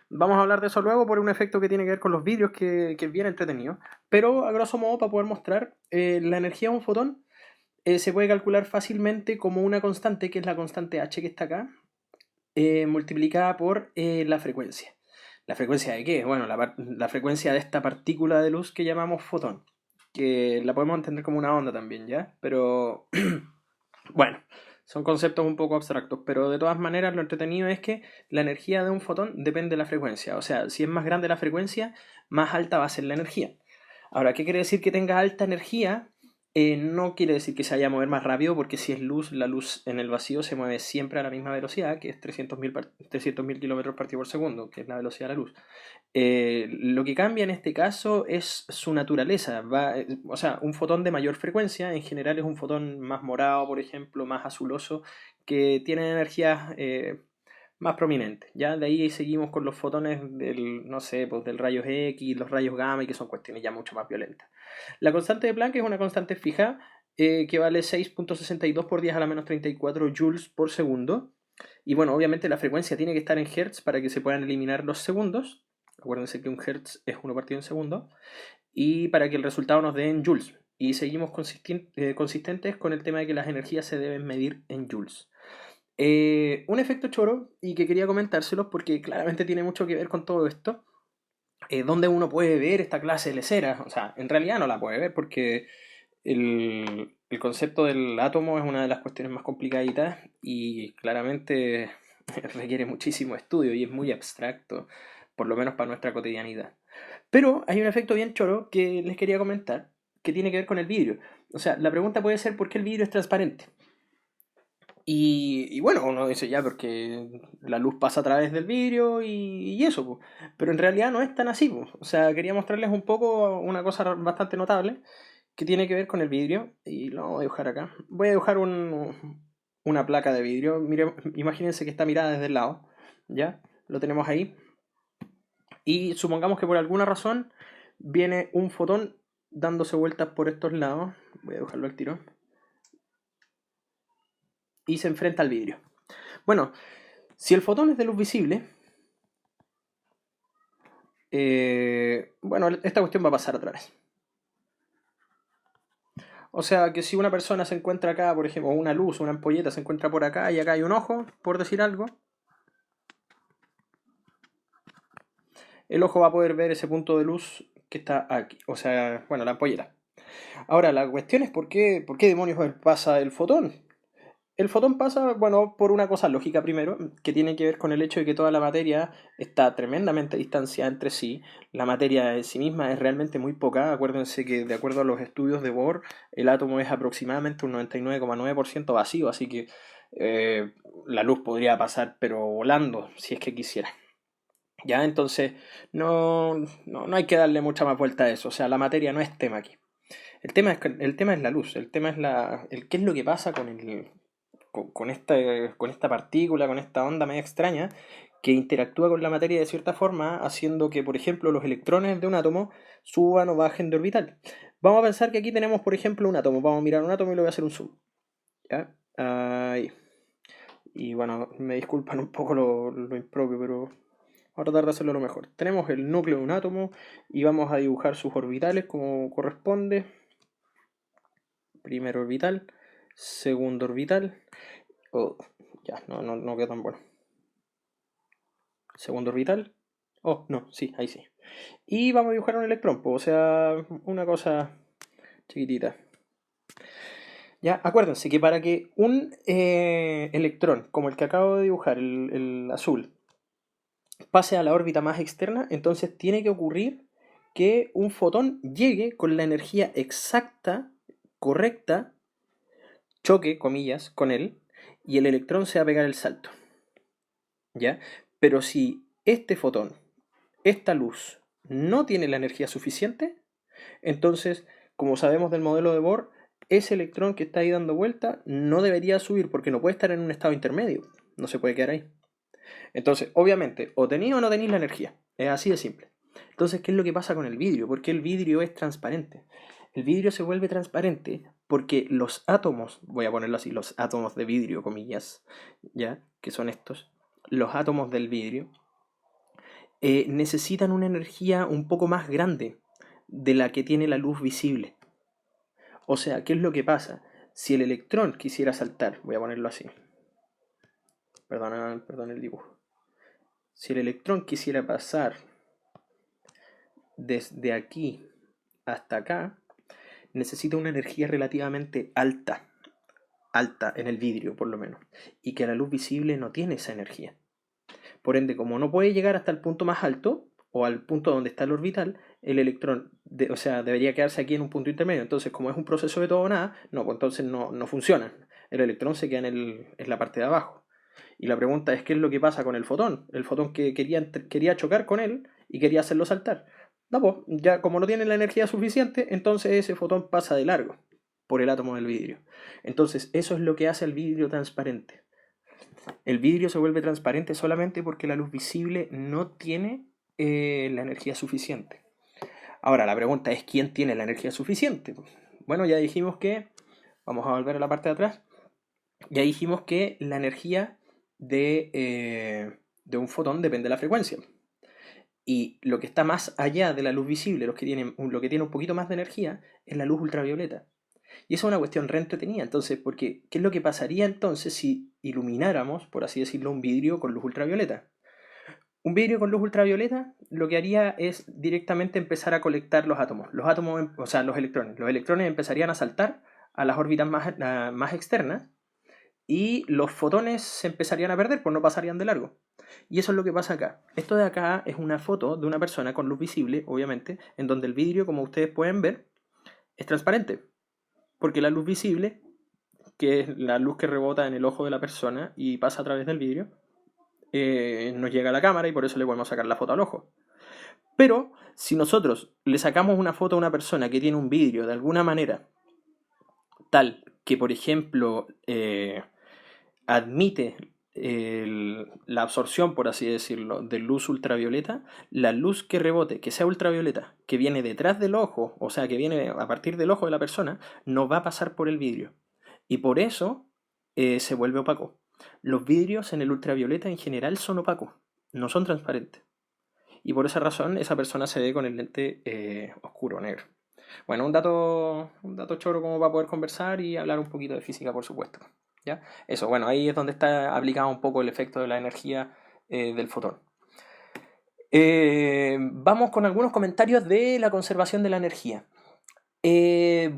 Vamos a hablar de eso luego por un efecto que tiene que ver con los vidrios que es bien entretenido. Pero a grosso modo, para poder mostrar, la energía de un fotón se puede calcular fácilmente como una constante, que es la constante h que está acá, multiplicada por la frecuencia. ¿La frecuencia de qué? Bueno, la frecuencia de esta partícula de luz que llamamos fotón, que la podemos entender como una onda también, ¿ya? Pero bueno, son conceptos un poco abstractos, pero de todas maneras lo entretenido es que la energía de un fotón depende de la frecuencia. O sea, si es más grande la frecuencia, más alta va a ser la energía. Ahora, ¿qué quiere decir que tenga alta energía? No quiere decir que se vaya a mover más rápido, porque si es luz, la luz en el vacío se mueve siempre a la misma velocidad, que es 300.000 kilómetros por segundo, que es la velocidad de la luz. Lo que cambia en este caso es su naturaleza. O sea, un fotón de mayor frecuencia en general es un fotón más morado, por ejemplo, más azuloso, que tiene energías más prominentes. ¿Ya? De ahí seguimos con los fotones no sé, pues del rayos X, los rayos gamma, y que son cuestiones ya mucho más violentas. La constante de Planck es una constante fija que vale 6.62 por 10 a la menos 34 joules por segundo. Y bueno, obviamente la frecuencia tiene que estar en hertz para que se puedan eliminar los segundos. Acuérdense que un hertz es 1 partido en segundo. Y para que el resultado nos dé en joules. Y seguimos consistentes con el tema de que las energías se deben medir en joules. Un efecto choro, y que quería comentárselos porque claramente tiene mucho que ver con todo esto, donde uno puede ver esta clase de leceras. O sea, en realidad no la puede ver porque el concepto del átomo es una de las cuestiones más complicaditas y claramente requiere muchísimo estudio y es muy abstracto, por lo menos para nuestra cotidianidad. Pero hay un efecto bien choro que les quería comentar, que tiene que ver con el vidrio. O sea, la pregunta puede ser ¿por qué el vidrio es transparente? Y bueno, uno dice ya, porque la luz pasa a través del vidrio y eso, pues. Pero en realidad no es tan así, pues. O sea, quería mostrarles un poco una cosa bastante notable que tiene que ver con el vidrio. Y lo voy a dibujar acá. Voy a dibujar una placa de vidrio. Mire, imagínense que está mirada desde el lado, ¿ya? lo tenemos ahí. Y supongamos que por alguna razón viene un fotón dándose vueltas por estos lados. Voy a dejarlo al tiro. Y se enfrenta al vidrio. Bueno, si el fotón es de luz visible, bueno, esta cuestión va a pasar otra vez. O sea que si una persona se encuentra acá, por ejemplo, o una luz, una ampolleta se encuentra por acá y acá hay un ojo, por decir algo, el ojo va a poder ver ese punto de luz que está aquí. O sea, bueno, la ampolleta. Ahora, la cuestión es por qué demonios pasa el fotón. El fotón pasa, bueno, por una cosa lógica primero, que tiene que ver con el hecho de que toda la materia está tremendamente distanciada entre sí. La materia en sí misma es realmente muy poca. Acuérdense que de acuerdo a los estudios de Bohr, el átomo es aproximadamente un 99,9% vacío, así que la luz podría pasar pero volando si es que quisiera. Ya, entonces no hay que darle mucha más vuelta a eso. O sea, la materia no es tema aquí. El tema es la luz, el tema es qué es lo que pasa con esta partícula, con esta onda media extraña, que interactúa con la materia de cierta forma, haciendo que, por ejemplo, los electrones de un átomo suban o bajen de orbital. Vamos a pensar que aquí tenemos, por ejemplo, un átomo. Vamos a mirar un átomo y le voy a hacer un zoom. ¿Ya? Ahí. Y bueno, me disculpan un poco lo impropio, pero vamos a tratar de hacerlo lo mejor. Tenemos el núcleo de un átomo y vamos a dibujar sus orbitales como corresponde. Primer orbital, segundo orbital. Oh, ya, no quedó tan bueno. Segundo orbital. Oh, no, sí, ahí sí. Y vamos a dibujar un electrón, o sea, una cosa chiquitita. Ya, acuérdense que para que un electrón, como el que acabo de dibujar, el azul, pase a la órbita más externa, entonces tiene que ocurrir que un fotón llegue con la energía exacta, correcta, choque, comillas, con él, y el electrón se va a pegar el salto. ¿Ya? Pero si este fotón, esta luz, no tiene la energía suficiente, entonces, como sabemos del modelo de Bohr, ese electrón que está ahí dando vuelta no debería subir porque no puede estar en un estado intermedio, no se puede quedar ahí. Entonces, obviamente, o tenéis o no tenéis la energía, es así de simple. Entonces, ¿qué es lo que pasa con el vidrio? ¿Por qué el vidrio es transparente? El vidrio se vuelve transparente porque los átomos, voy a ponerlo así, los átomos de vidrio, comillas, ¿ya? Que son estos, los átomos del vidrio, necesitan una energía un poco más grande de la que tiene la luz visible. O sea, ¿qué es lo que pasa? Si el electrón quisiera saltar, voy a ponerlo así, perdón el dibujo. Si el electrón quisiera pasar desde aquí hasta acá, necesita una energía relativamente alta en el vidrio por lo menos, y que la luz visible no tiene esa energía. Por ende, como no puede llegar hasta el punto más alto, o al punto donde está el orbital, el electrón, o sea, debería quedarse aquí en un punto intermedio. Entonces, como es un proceso de todo o nada, no, pues entonces no funciona. El electrón se queda en la parte de abajo. Y la pregunta es, ¿qué es lo que pasa con el fotón? El fotón que quería chocar con él y quería hacerlo saltar. No, pues, ya como no tiene la energía suficiente, entonces ese fotón pasa de largo por el átomo del vidrio. Entonces, eso es lo que hace al vidrio transparente. El vidrio se vuelve transparente solamente porque la luz visible no tiene la energía suficiente. Ahora, la pregunta es, ¿quién tiene la energía suficiente? Bueno, ya dijimos que, vamos a volver a la parte de atrás, ya dijimos que la energía de un fotón depende de la frecuencia. Y lo que está más allá de la luz visible, lo que tiene un poquito más de energía, es la luz ultravioleta. Y eso es una cuestión re entretenida, entonces, porque ¿qué es lo que pasaría entonces si ilumináramos, por así decirlo, un vidrio con luz ultravioleta? Un vidrio con luz ultravioleta lo que haría es directamente empezar a colectar los átomos. Los átomos, o sea, los electrones. Los electrones empezarían a saltar a las órbitas más externas y los fotones se empezarían a perder, pues no pasarían de largo. Y eso es lo que pasa acá. Esto de acá es una foto de una persona con luz visible, obviamente, en donde el vidrio, como ustedes pueden ver, es transparente. Porque la luz visible, que es la luz que rebota en el ojo de la persona y pasa a través del vidrio, nos llega a la cámara y por eso le podemos sacar la foto al ojo. Pero si nosotros le sacamos una foto a una persona que tiene un vidrio de alguna manera tal que, por ejemplo, admite la absorción, por así decirlo, de luz ultravioleta, la luz que rebote, que sea ultravioleta, que viene detrás del ojo, o sea, que viene a partir del ojo de la persona, no va a pasar por el vidrio. Y por eso se vuelve opaco. Los vidrios en el ultravioleta en general son opacos, no son transparentes. Y por esa razón esa persona se ve con el lente oscuro, negro. Bueno, un dato choro como para poder conversar y hablar un poquito de física, por supuesto. ¿Ya? Eso, bueno, ahí es donde está aplicado un poco el efecto de la energía del fotón. Vamos con algunos comentarios de la conservación de la energía.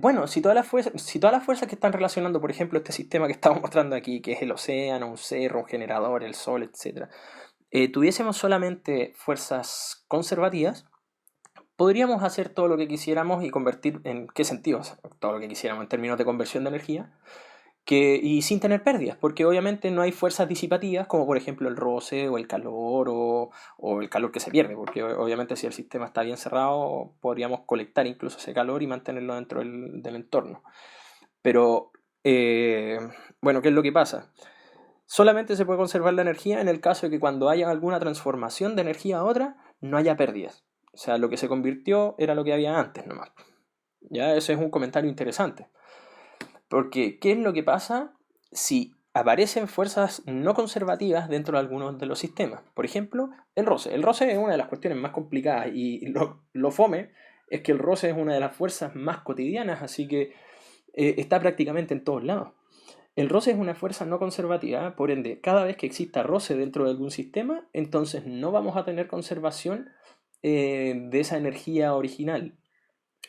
Bueno, si todas las fuerzas que están relacionando, por ejemplo, este sistema que estamos mostrando aquí, que es el océano, un cerro, un generador, el sol, etc., tuviésemos solamente fuerzas conservativas, podríamos hacer todo lo que quisiéramos y convertir, ¿en qué sentido? Todo lo que quisiéramos en términos de conversión de energía, y sin tener pérdidas, porque obviamente no hay fuerzas disipativas como por ejemplo el roce o el calor o el calor que se pierde, porque obviamente si el sistema está bien cerrado podríamos colectar incluso ese calor y mantenerlo dentro del entorno. Pero, bueno, ¿qué es lo que pasa? Solamente se puede conservar la energía en el caso de que cuando haya alguna transformación de energía a otra, no haya pérdidas. O sea, lo que se convirtió era lo que había antes nomás. Ya, ese es un comentario interesante. Porque, ¿qué es lo que pasa si aparecen fuerzas no conservativas dentro de algunos de los sistemas? Por ejemplo, el roce. El roce es una de las cuestiones más complicadas y lo fome es que el roce es una de las fuerzas más cotidianas, así que está prácticamente en todos lados. El roce es una fuerza no conservativa, por ende, cada vez que exista roce dentro de algún sistema, entonces no vamos a tener conservación de esa energía original.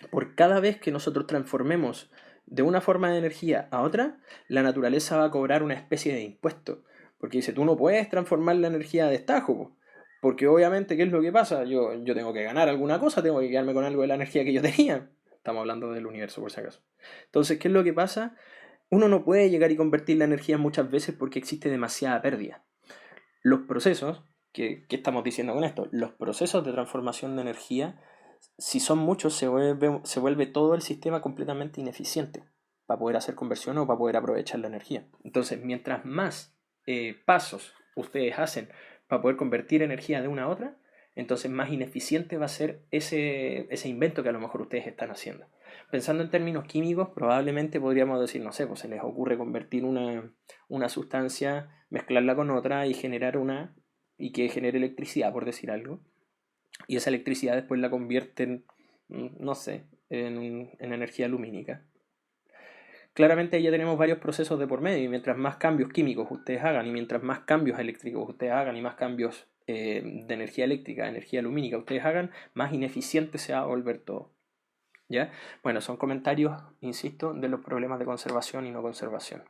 Por cada vez que nosotros transformemos de una forma de energía a otra, la naturaleza va a cobrar una especie de impuesto. Porque dice, tú no puedes transformar la energía de destajo. Porque obviamente, ¿qué es lo que pasa? Yo tengo que ganar alguna cosa, tengo que quedarme con algo de la energía que yo tenía. Estamos hablando del universo, por si acaso. Entonces, ¿qué es lo que pasa? Uno no puede llegar y convertir la energía muchas veces porque existe demasiada pérdida. Los procesos, ¿qué estamos diciendo con esto? Los procesos de transformación de energía, si son muchos, se vuelve todo el sistema completamente ineficiente para poder hacer conversión o para poder aprovechar la energía. Entonces, mientras más pasos ustedes hacen para poder convertir energía de una a otra, entonces más ineficiente va a ser ese invento que a lo mejor ustedes están haciendo. Pensando en términos químicos, probablemente podríamos decir, no sé, pues se les ocurre convertir una sustancia, mezclarla con otra y generar y que genere electricidad, por decir algo. Y esa electricidad después la convierten, no sé, en energía lumínica. Claramente ya tenemos varios procesos de por medio y mientras más cambios químicos ustedes hagan y mientras más cambios eléctricos ustedes hagan y más cambios de energía eléctrica, energía lumínica ustedes hagan, más ineficiente se va a volver todo. ¿Ya? Bueno, son comentarios, insisto, de los problemas de conservación y no conservación.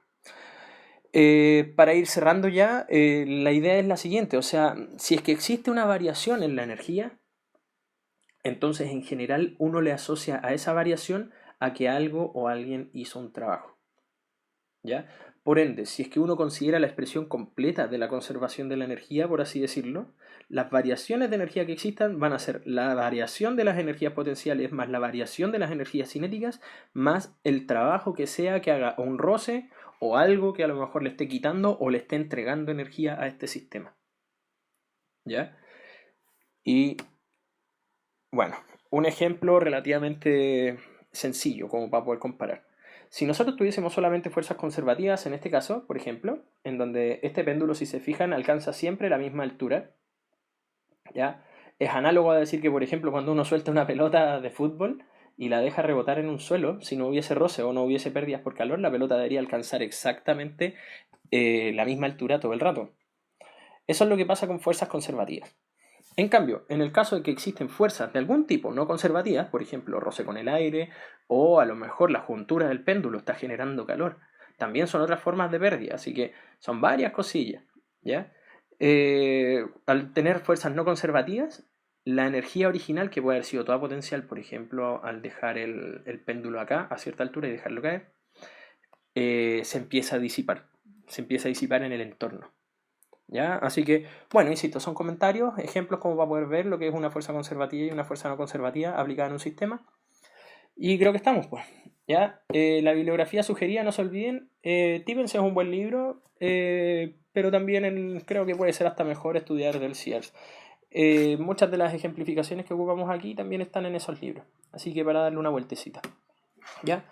Para ir cerrando ya, la idea es la siguiente, o sea, si es que existe una variación en la energía, entonces en general uno le asocia a esa variación a que algo o alguien hizo un trabajo. ¿Ya? Por ende, si es que uno considera la expresión completa de la conservación de la energía, por así decirlo, las variaciones de energía que existan van a ser la variación de las energías potenciales más la variación de las energías cinéticas más el trabajo que sea que haga un roce o algo que a lo mejor le esté quitando o le esté entregando energía a este sistema. ¿Ya? Y bueno, un ejemplo relativamente sencillo como para poder comparar. Si nosotros tuviésemos solamente fuerzas conservativas, en este caso, por ejemplo, en donde este péndulo, si se fijan, alcanza siempre la misma altura, ¿ya? Es análogo a decir que, por ejemplo, cuando uno suelta una pelota de fútbol y la deja rebotar en un suelo, si no hubiese roce o no hubiese pérdidas por calor, la pelota debería alcanzar exactamente la misma altura todo el rato. Eso es lo que pasa con fuerzas conservativas. En cambio, en el caso de que existen fuerzas de algún tipo no conservativas, por ejemplo, roce con el aire, o a lo mejor la juntura del péndulo está generando calor, también son otras formas de pérdida, así que son varias cosillas, ¿ya? Al tener fuerzas no conservativas, la energía original, que puede haber sido toda potencial, por ejemplo, al dejar el péndulo acá a cierta altura y dejarlo caer, se empieza a disipar en el entorno. ¿Ya? Así que, bueno, insisto, son comentarios, ejemplos como para poder ver lo que es una fuerza conservativa y una fuerza no conservativa aplicada en un sistema. Y creo que estamos, pues. ¿Ya? La bibliografía sugerida, no se olviden. Tippens es un buen libro, pero también creo que puede ser hasta mejor estudiar del Sears. Muchas de las ejemplificaciones que ocupamos aquí también están en esos libros. Así que para darle una vueltecita. ¿Ya?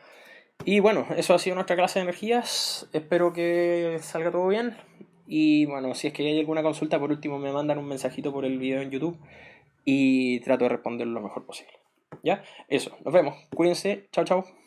Y bueno, eso ha sido nuestra clase de energías. Espero que salga todo bien. Y bueno, si es que hay alguna consulta, por último me mandan un mensajito por el video en YouTube y trato de responder lo mejor posible. ¿Ya? Eso, nos vemos. Cuídense. Chao, chao.